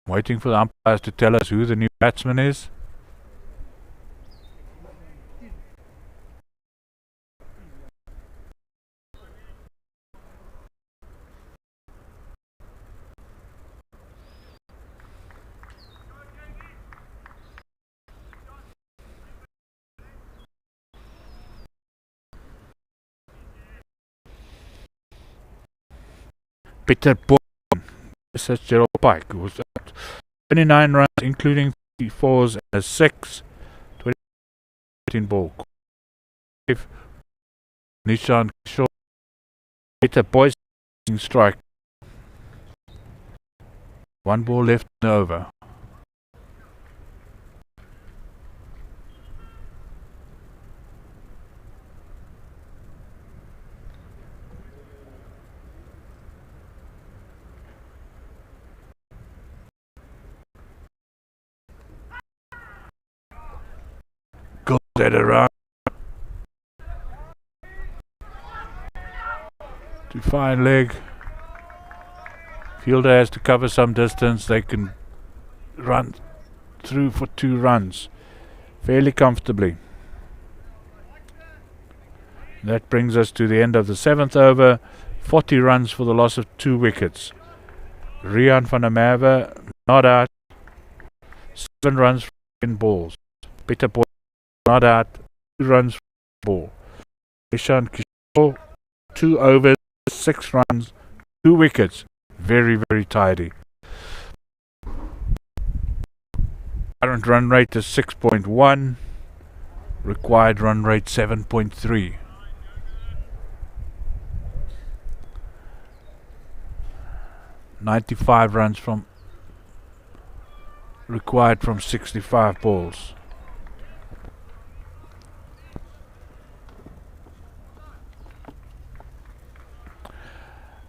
waiting for the umpires to tell us who the new batsman is. Peter Bourne. This is Gerald Pike was out. 29 runs, including 3 fours and a 6. 13 ball. Nishan Kishore. Peter Boyce strike. 1 ball left in the over. Got that around. To fine leg. Fielder has to cover some distance. They can run through for 2 runs fairly comfortably. That brings us to the end of the 7th over. 40 runs for the loss of 2 wickets. Rian van der Merwe not out. 7 runs for 10 balls. Peter Boy not out. 2 runs for ball. Ishan Kishore 2 overs, 6 runs, 2 wickets. Very, very tidy. Current run rate is 6.1. Required run rate 7.3. .95 runs from required from 65 balls.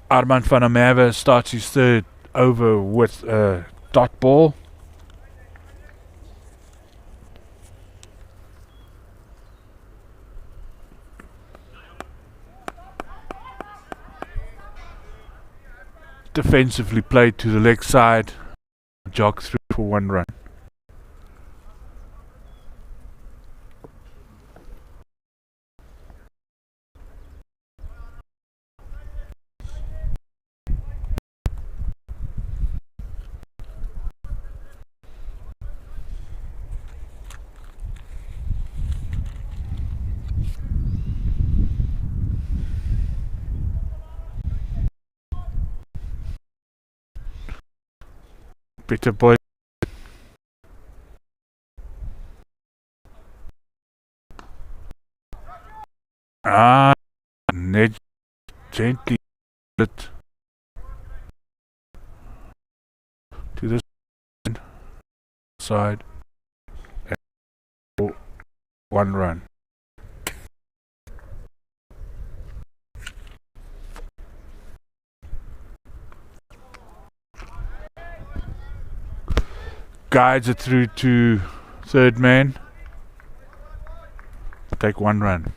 Armand van der Merwe starts his 3rd over with a dot ball. Defensively played to the leg side, jog through for 1 run. Peter Boy net gently it to the side and 1 run. Guides it through to 3rd man. Take 1 run.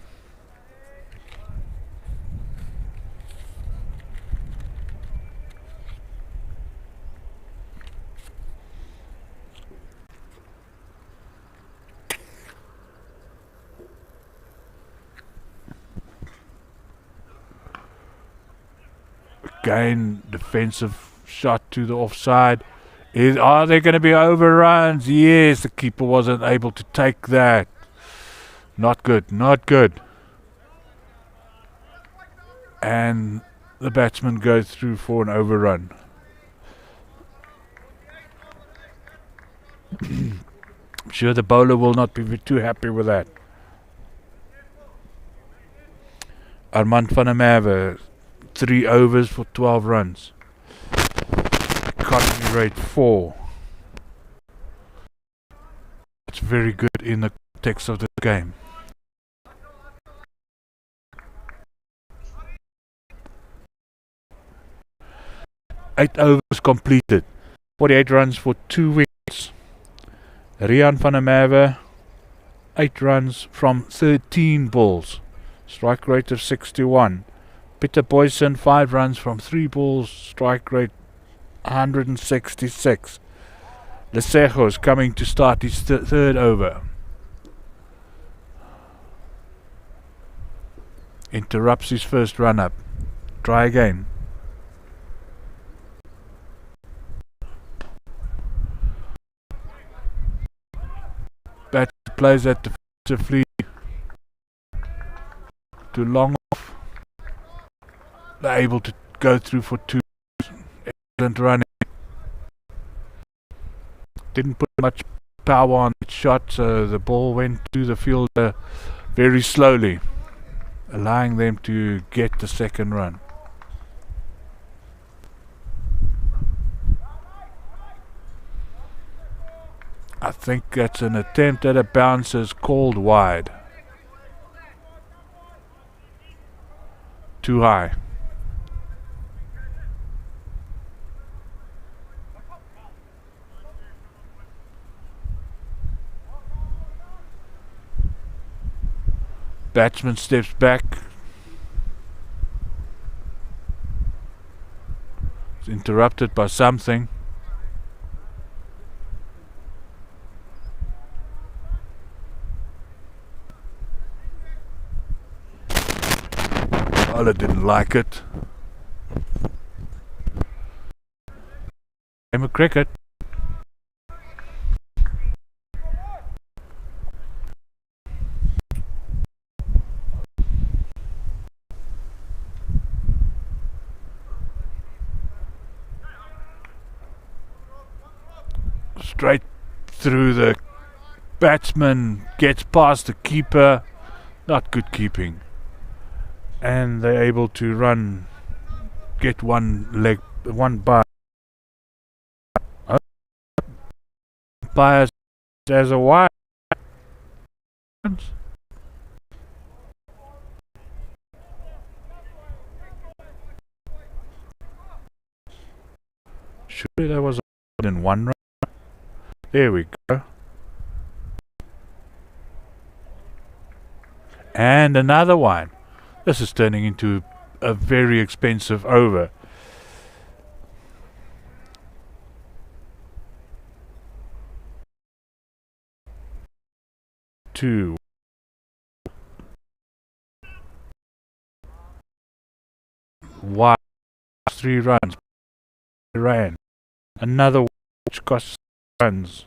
Again, defensive shot to the offside. Are there going to be overruns? Yes, the keeper wasn't able to take that. Not good, not good. And the batsman goes through for an overrun. I'm sure the bowler will not be too happy with that. Armand van der Merwe, 3 overs for 12 runs. Economy rate 4. It's very good in the context of the game. Eight overs completed. 48 runs for 2 wickets. Rian van der Merwe, 8 runs from 13 balls. Strike rate of 61. Peter Boyson, 5 runs from 3 balls. Strike rate 166. Lesego is coming to start his 3rd over. Interrupts his first run up. Try again. Bat plays that defensively to long off. They're able to go through for 2. Excellent running. didn't put much power on the shot, so the ball went to the fielder very slowly, allowing them to get the second run. I think that's an attempt at a bounce is called wide. Too high. Batsman steps back. It's interrupted by something. Bowler didn't like it. Game of cricket. Straight through the batsman, gets past the keeper. Not good keeping. And they're able to run, get one by. Umpires as a wide. Surely there was more than one run. There we go. And another one. This is turning into a very expensive over. Two. One. 3 runs. Ran. Another which costs runs.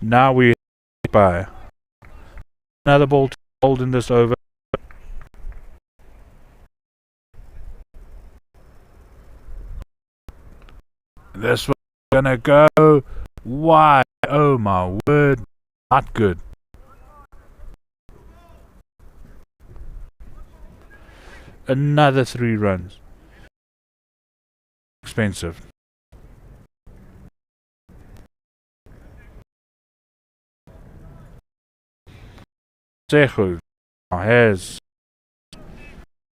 Now we by another ball to hold in this over. This one's gonna go wide. Oh my word, not good. Another 3 runs. Expensive. Sehu has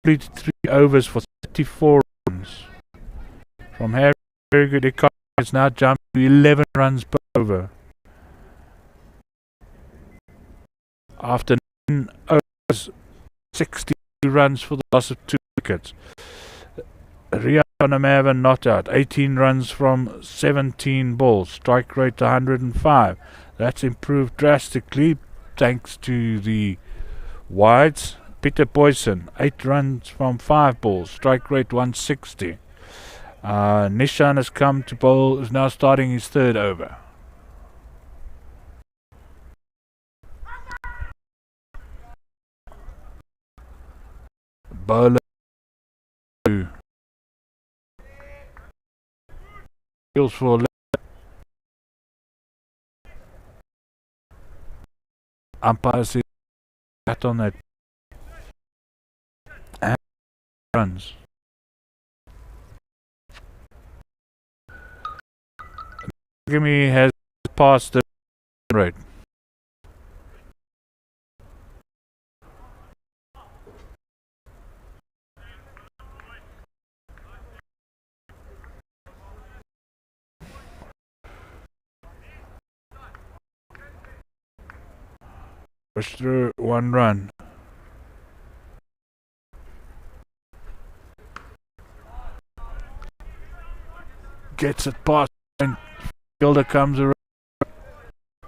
completed 3 overs for 34 runs. From Harry, very good economy, it's now jumped to 11 runs per over. After 9 overs, 62 runs for the loss of 2 wickets. Ria Panamava not out, 18 runs from 17 balls, strike rate 105. That's improved drastically thanks to the wides. Peter Boyson, 8 runs from 5 balls, strike rate 160. Nishan has come to bowl, is now starting his 3rd over. Bowler feels for umpire says cut on that and runs. MASAGAMY has passed the rate. Push through 1 run. Gets it past and fielder comes around.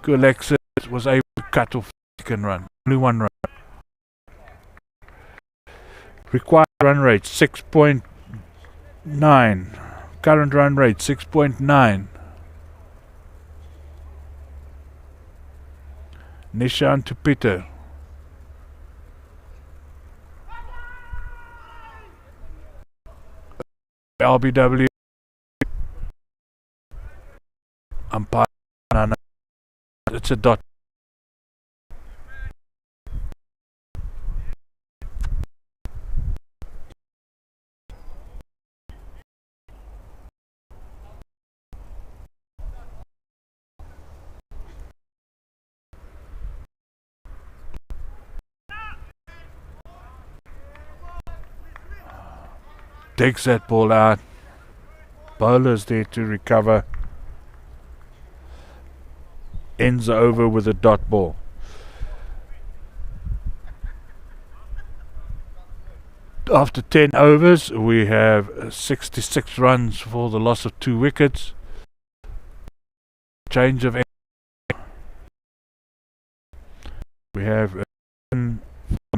Alexis was able to cut off the 2nd run. Only 1 run. Required run rate 6.9. Current run rate 6.9. Nishan to Peter. LBW gets a dot. Takes that ball out. Bowler's there to recover. Ends over with a dot ball. After 10 overs, we have 66 runs for the loss of 2 wickets. Change of we have from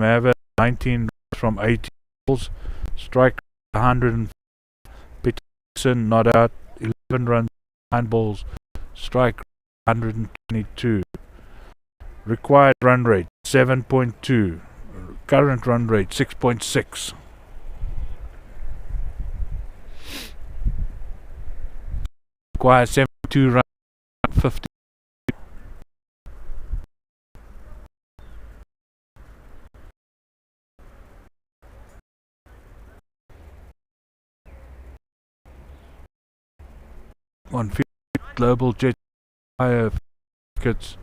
Ava, 19 from 18 balls. Strike 100. Peterson not out, 11 runs, 9 balls. Strike 122. Required run rate 7.2. Current run rate 6.6. Require 72 runs, 50. On field, global jet higher wickets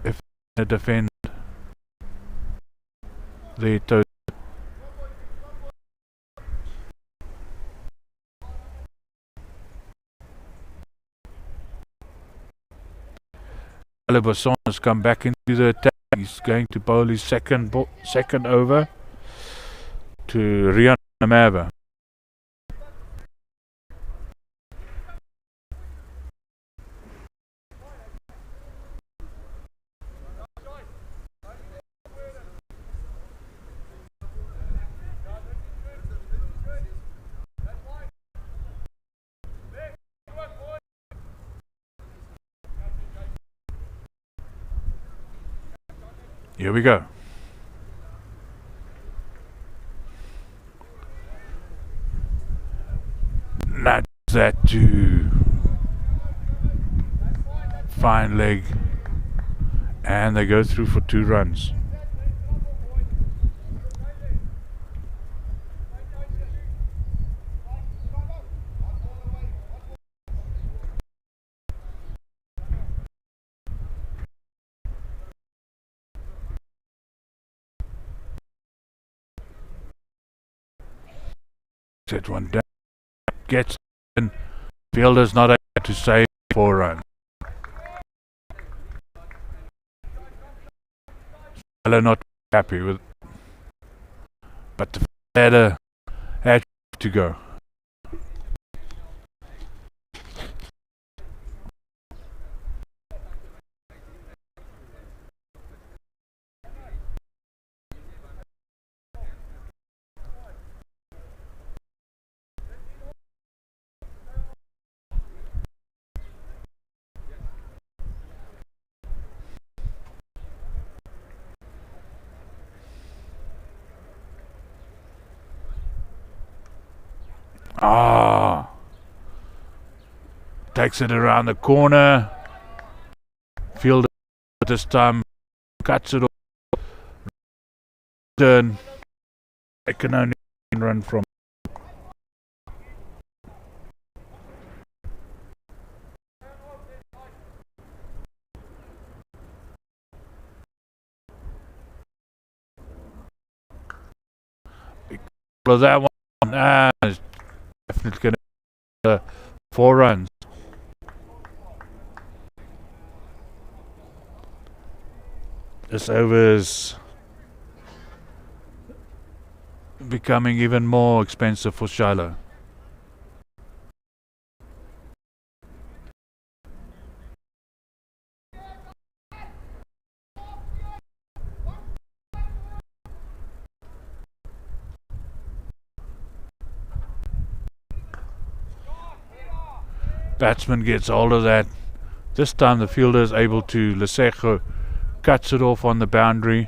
if they defend their total. Alibasson has come back into the attack. He's going to bowl his second over to Rian Namava. Here we go. Nudge that to fine leg, and they go through for 2 runs. That one down, gets in. Fielder's not able to save 4 runs. Fellow not happy with, but the ladder had to go. Takes it around the corner. Fielder this time cuts it off. Turn. I can only run from. That one, it's definitely going to 4 runs. This over is becoming even more expensive for Shiloh. Batsman gets hold of that. This time the fielder is able to, Lesego cuts it off on the boundary,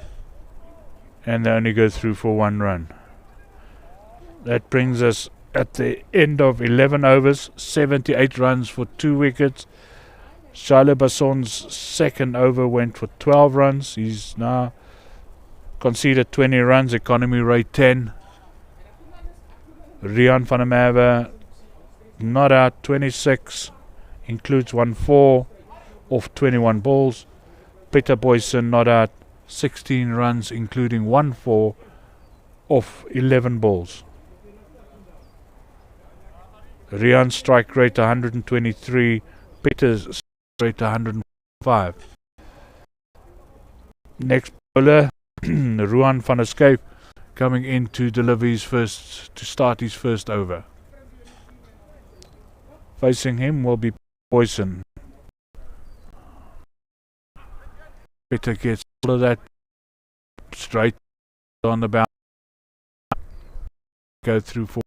and they only go through for 1 run. That brings us at the end of 11 overs, 78 runs for 2 wickets, Shiloh Basson's second over went for 12 runs. He's now conceded 20 runs, economy rate 10. Rian van der Merwe not out, 26, includes 1-4 off 21 balls. Peter Boyson not out, 16 runs, including 1-4 off 11 balls. Rian's strike rate 123, Peter's strike rate 105. Next bowler, Ruan van der Skype, coming in to start his first over. Facing him will be Boyson. Peter gets all of that straight on the boundary. Go through for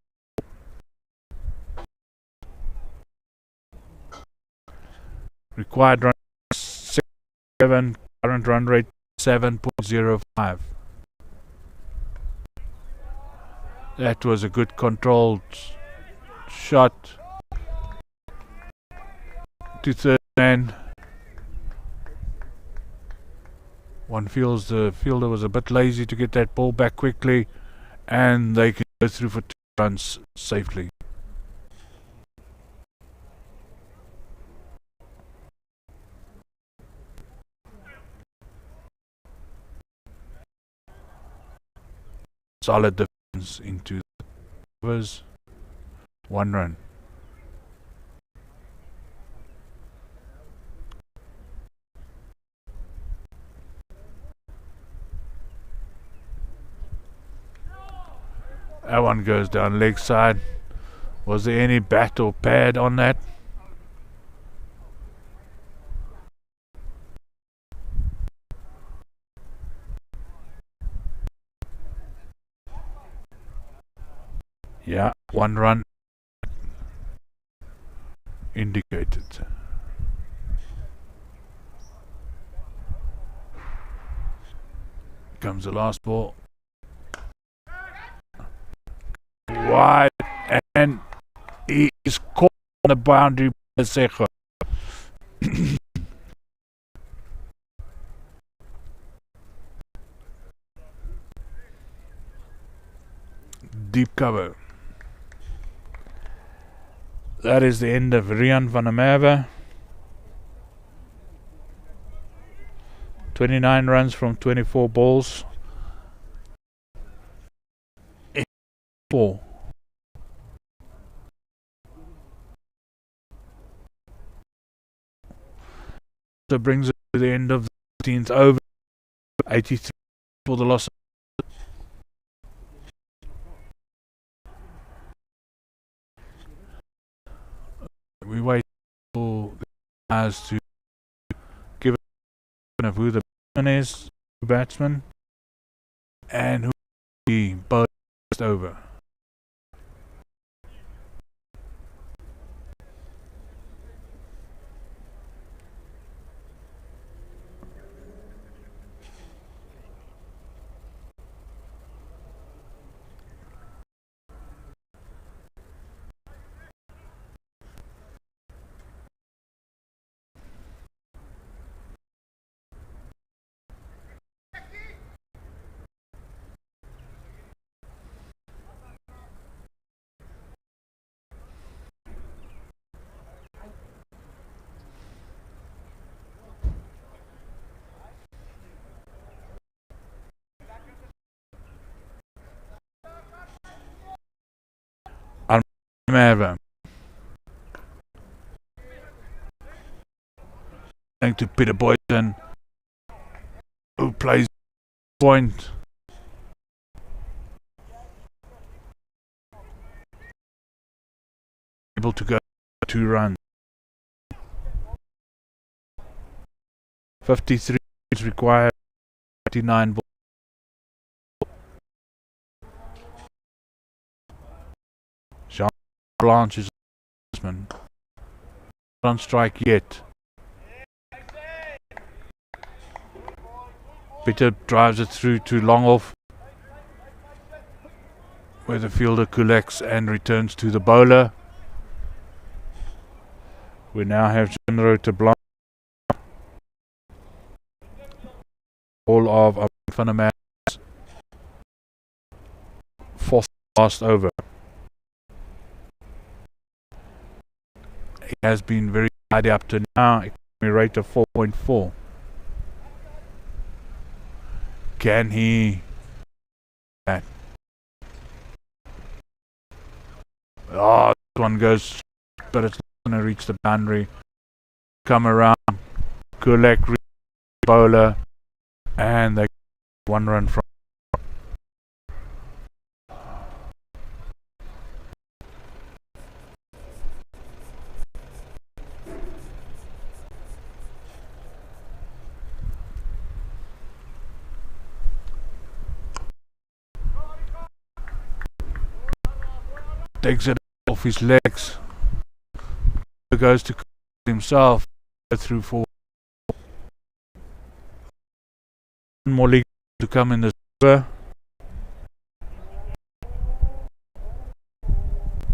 required run 7, current run rate 7.05. That was a good controlled shot to third man. One feels the fielder was a bit lazy to get that ball back quickly, and they can go through for 2 runs safely. Solid defense into the overs. 1 run. That one goes down leg side. Was there any bat or pad on that? Yeah, 1 run indicated. Comes the last ball. Wide, and he is caught on the boundary by Secho. Deep cover. That is the end of Rian van der Merwe. 29 runs from 24 balls. 4. So brings it to the end of the 13th over. 83 for the loss. We wait for the guys to give it of who the batsman is, and who the bowler over. Merwe. Thanks to Peter Boyson, who plays point. Able to go 2 runs. 53 is required. 39 balls. Jean Blanche is not on strike yet. Peter drives it through to long off, where the fielder collects and returns to the bowler. We now have General to Blanche ball of Van der Merwe's fourth last over. He has been very tidy up to now. Economy rate of 4.4. Can he? Oh, this one goes, but it's not going to reach the boundary. Come around, Kulek, bowler, and they get 1 run from. Takes it off his legs. Goes to himself. Through 4. One more league to come in this over.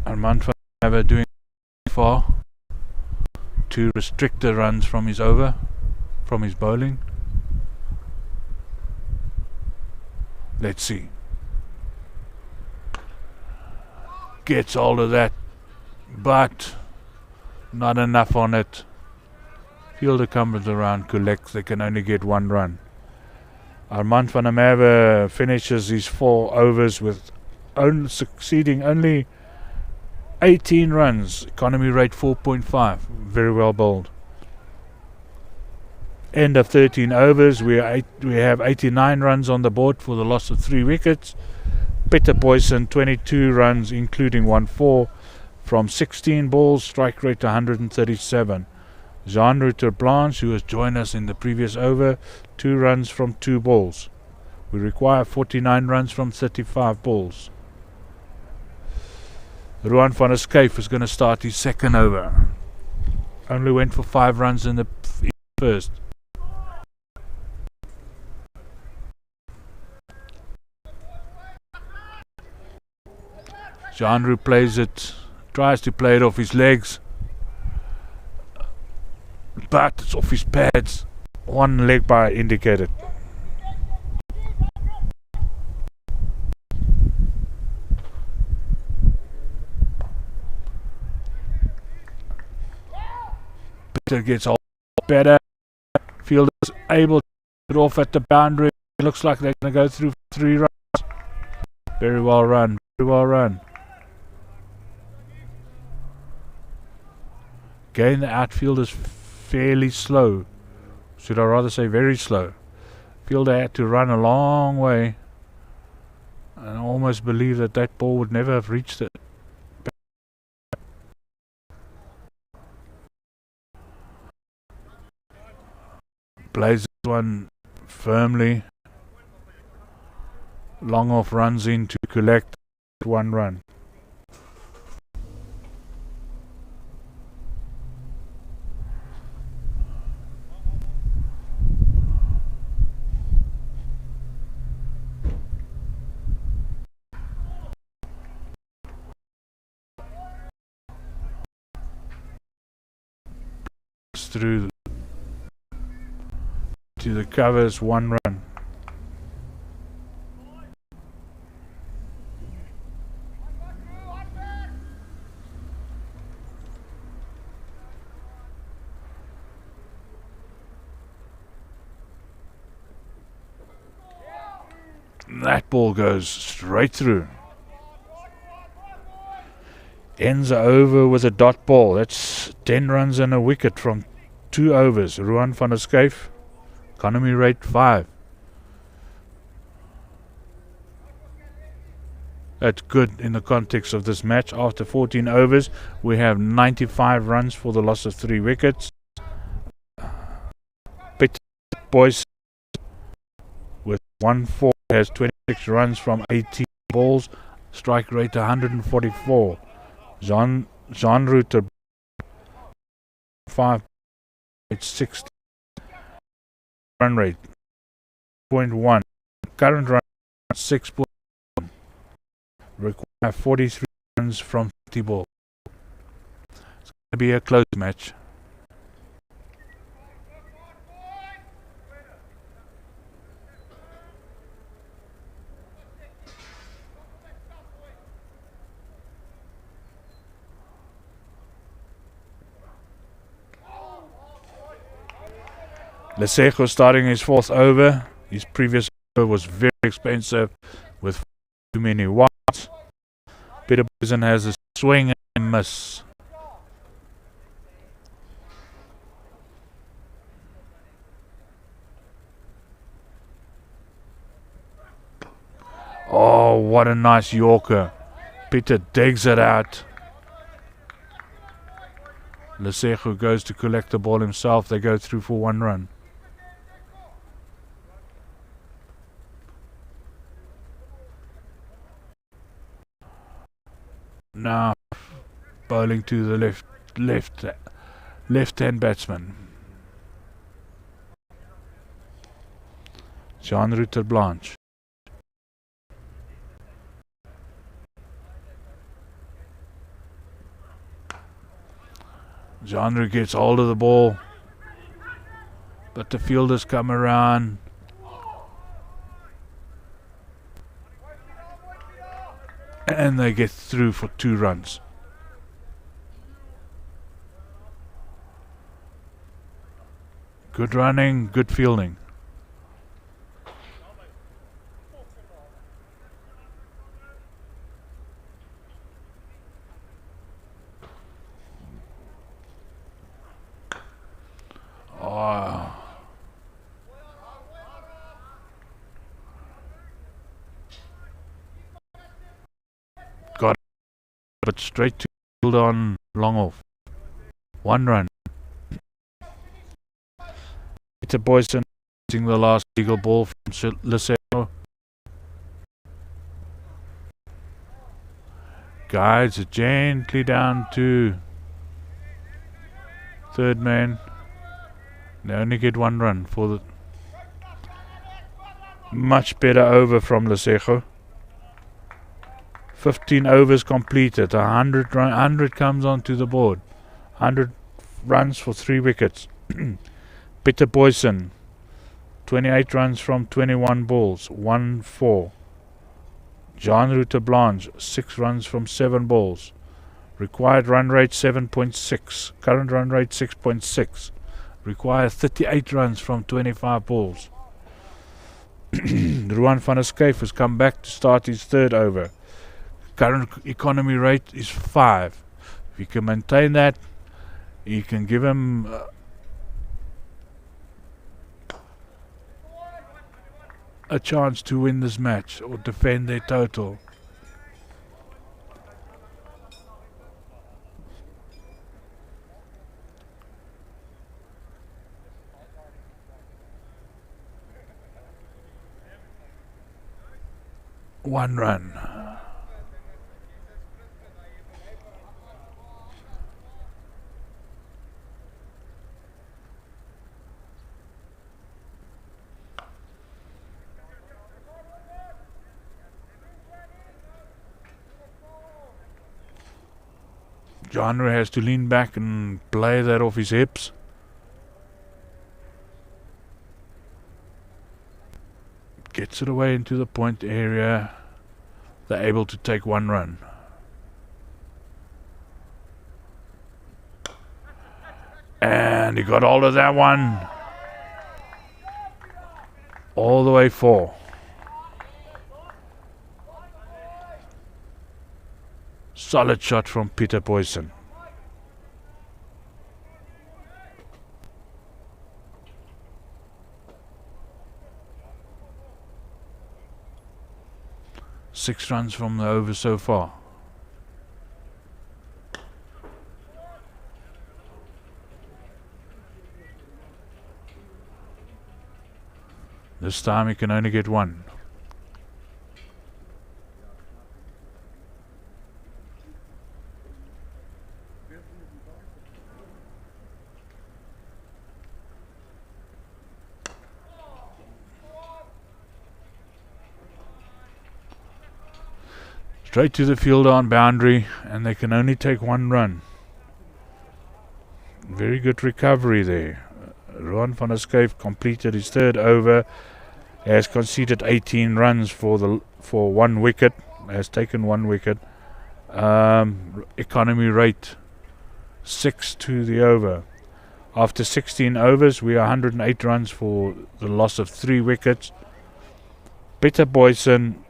Armand van der Merwe doing far to restrict the runs from his over, from his bowling. Let's see. Gets hold of that, but not enough on it. Fielder comes around, collects, they can only get 1 run. Armand van der Merwe finishes his 4 overs with succeeding only 18 runs. Economy rate 4.5. Very well bowled. End of 13 overs. We have 89 runs on the board for the loss of 3 wickets. Peter Boyson 22 runs, including 1-4 from 16 balls. Strike rate 137. Jean-Router Blanche, who has joined us in the previous over, 2 runs from 2 balls. We require 49 runs from 35 balls. Ruan van der Skyf is going to start his second over. Only went for 5 runs in the first. Jean-Router plays it, tries to play it off his legs, but it's off his pads. 1 leg by indicated. Peter gets all better. Fielder is able to get off at the boundary. It looks like they're going to go through 3 runs. Very well run. Very well run. Again, the outfield is fairly slow. Should I rather say very slow. Fielder had to run a long way. And I almost believe that that ball would never have reached it. Plays this one firmly. Long off runs in to collect 1 run. Through to the covers, 1 run. That ball goes straight through. Ends the over with a dot ball. That's 10 runs and a wicket from 2 overs. Ruan van der Skyf, economy rate 5. That's good in the context of this match. After 14 overs, we have 95 runs for the loss of 3 wickets. Peter Boyce with 1-4 has 26 runs from 18 balls. Strike rate 144. Jean-Router 5. It's 60. Run rate 0.1. Current run 6.1. Require 43 runs from 50 balls. It's going to be a close match. Lesego starting his fourth over. His previous over was very expensive with too many wides. Peter Boysen has a swing and miss. Oh, what a nice Yorker. Peter digs it out. Lesego goes to collect the ball himself. They go through for 1 run. Now bowling to the left-hand batsman. Jean Ruter Blanche. Jean gets hold of the ball, but the fielders come around. And they get through for 2 runs. Good running, good fielding. Oh. Got it, but straight to field on long off. 1 run. Peter Boysen using the last legal ball from Lesego. Guides it gently down to third man. They only get 1 run for the much better over from Lesego. 15 overs completed. 100 comes onto the board. 100 runs for 3 wickets. Peter Boysen, 28 runs from 21 balls, 1-4. Jean Ruter Blanche, 6 runs from 7 balls. Required run rate 7.6. Current run rate 6.6. Required 38 runs from 25 balls. Ruan van der Schuyf has come back to start his 3rd over. Current economy rate is 5. If you can maintain that, you can give him a chance to win this match or defend their total. One run. Genre has to lean back and play that off his hips. Gets it away into the point area. They're able to take 1 run. And he got hold of that one. All the way 4. Solid shot from Peter Boysen. Six runs from the over so far. This time he can only get 1. Straight to the field on boundary, and they can only take 1 run. Very good recovery there. Ruan van der Schuyf completed his 3rd over. Has conceded 18 runs for 1 wicket. Has taken 1 wicket. Economy rate 6 to the over. After 16 overs, we are 108 runs for the loss of 3 wickets. Peter Boyson,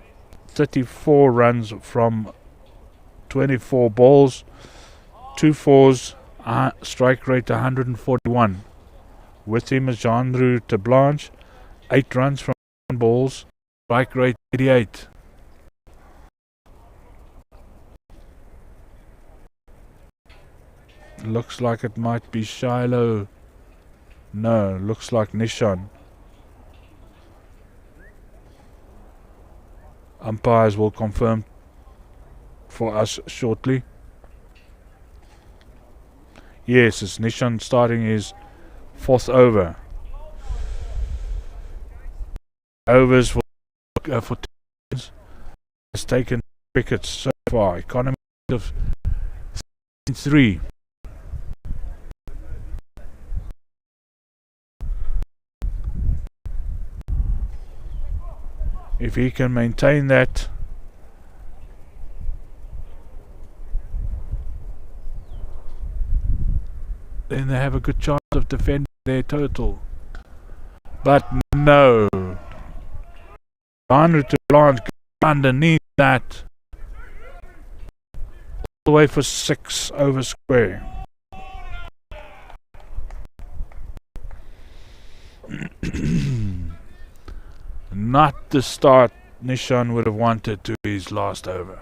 34 runs from 24 balls, 2 fours, strike rate 141. With him is Jean-Louis Blanche, 8 runs from 1 balls, strike rate 88. Looks like it might be Shiloh. No, looks like Nishan. Umpires will confirm for us shortly. Yes, it's Nishan starting his 4th over. Overs for Tens has taken wickets so far. Economy of 3. If he can maintain that, then they have a good chance of defending their total. But no. Jean-Louis Blanche underneath that. All the way for 6 over square. Not the start Nishan would have wanted to his last over.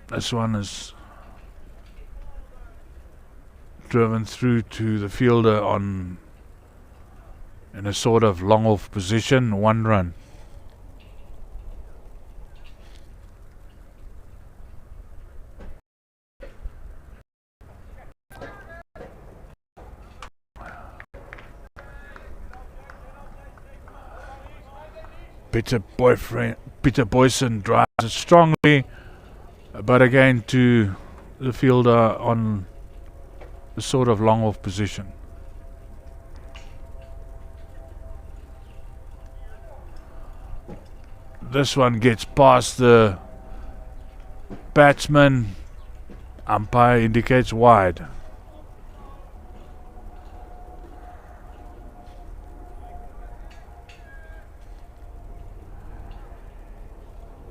This one is driven through to the fielder in a sort of long off position, 1 run. Peter Boyson drives it strongly, but again to the fielder on a sort of long off position. This one gets past the batsman. Umpire indicates wide.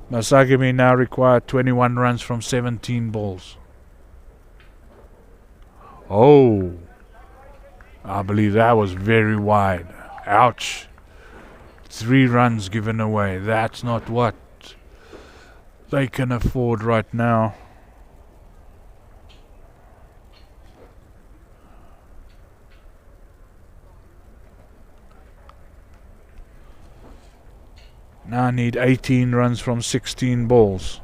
Masagami now required 21 runs from 17 balls. Oh, I believe that was very wide. Ouch. 3 runs given away. That's not what they can afford right now. Now I need 18 runs from 16 balls.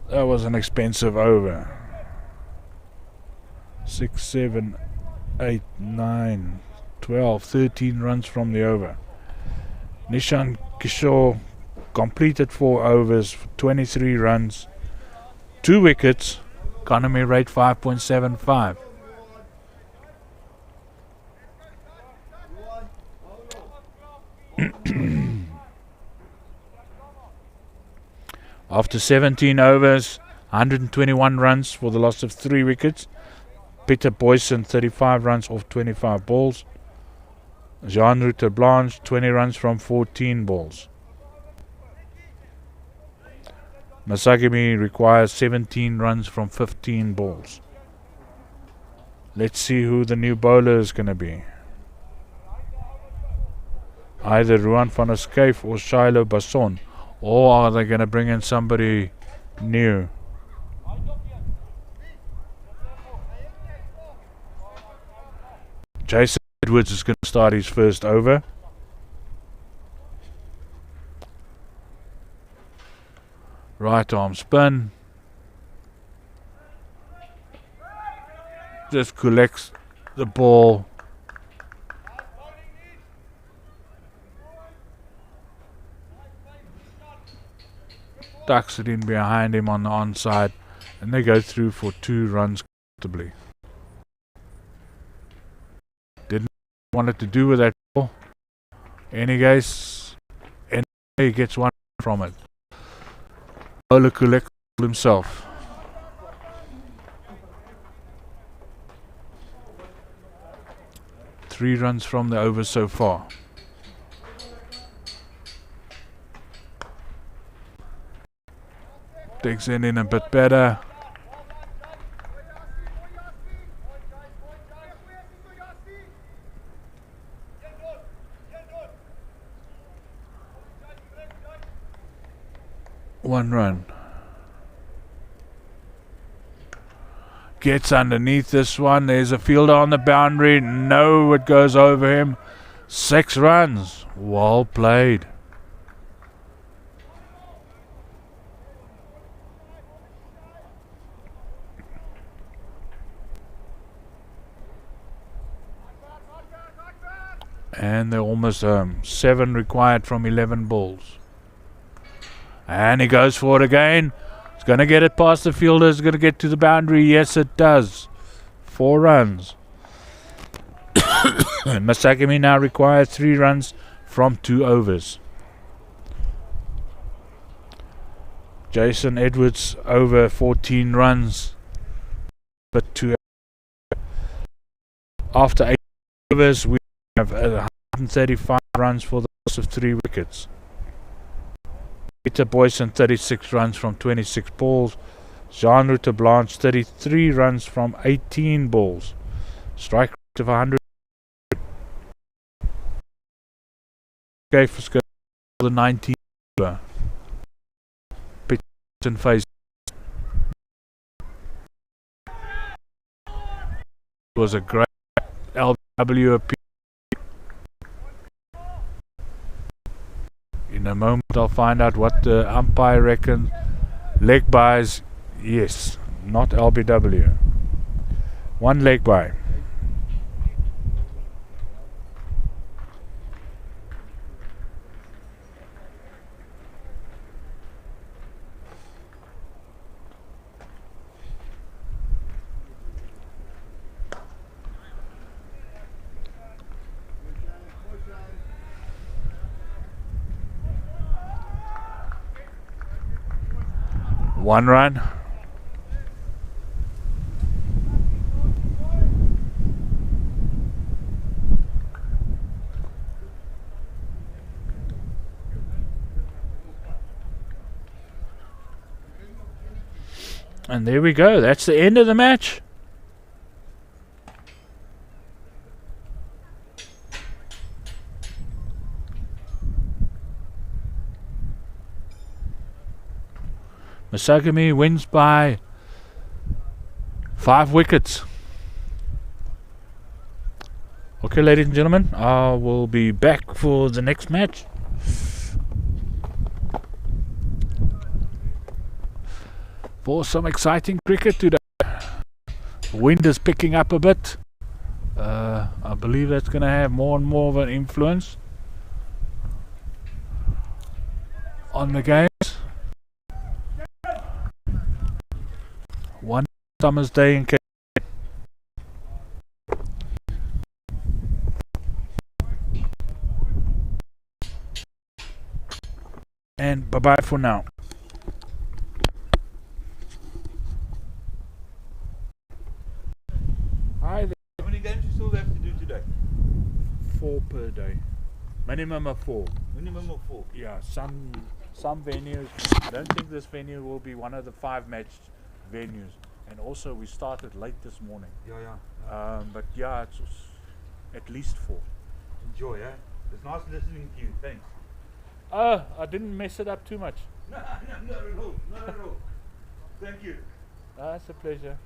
That was an expensive over. 6, 7, 8, 9, 12, 13 runs from the over. Nishan Kishore completed 4 overs for 23 runs, 2 wickets, economy rate 5.75. After 17 overs, 121 runs for the loss of 3 wickets. Peter Boyson, 35 runs off 25 balls. Jean-Louis Blanche, 20 runs from 14 balls. Masagami requires 17 runs from 15 balls. Let's see who the new bowler is going to be. Either Ruan van der Skyf or Shiloh Basson. Or are they going to bring in somebody new? Jason Edwards is going to start his first over. Right arm spin. Just collects the ball. tucks it in behind him on the onside, and they go through for 2 runs comfortably. Didn't want it to do with that ball. Any case, and he gets 1 from it. Ola collects himself. Three runs from the over so far. Takes it in a bit better. One run. Gets underneath this one. There's a fielder on the boundary. No, it goes over him. 6 runs. Well played. And they're almost 7 required from 11 balls. And he goes for it again. He's going to get it past the fielder. He's going to get to the boundary. Yes, it does. 4 runs. MASAGAMY now requires 3 runs from 2 overs. Jason Edwards over 14 runs. But 2 after 8 overs, we have 135 runs for the loss of 3 wickets. Peter Boyson 36 runs from 26 balls. Jean-Ruta Blanche 33 runs from 18 balls. Strike rate of 100. Okay, for the 19th over. Pitch and face. Was a great LW appeal. In a moment I'll find out what the umpire reckons. Leg buys, yes, not LBW. 1 leg buy. One run. And there we go. That's the end of the match. MASAGAMY wins by 5 wickets. Okay, ladies and gentlemen, I will be back for the next match. For some exciting cricket today. Wind is picking up a bit. I believe that's going to have more and more of an influence on the games. One summer's day in Cape. And bye-bye for now. Hi there. How many games you still have to do today? 4 per day. Minimum of 4. Minimum of 4. Yeah, some venues. I don't think this venue will be one of the 5 match venues. And also we started late this morning. Yeah. But yeah, it's at least 4. Enjoy, eh? It's nice listening to you. Thanks. I didn't mess it up too much. No, not at all. Not at all. Thank you. It's a pleasure.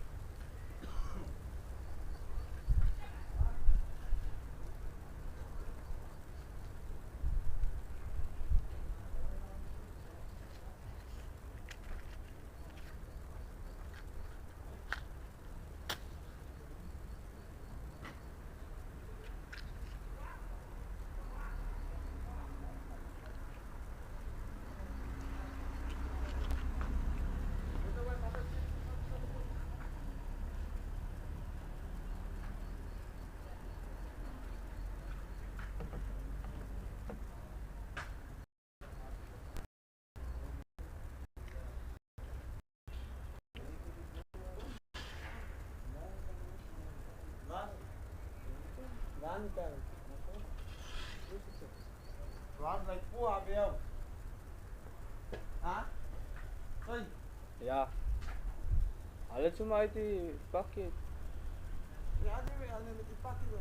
Rani cara. Rani like po avião. Ha? Oi. Ja. Alle zu mal die Bucket. Ja, die met die pakje.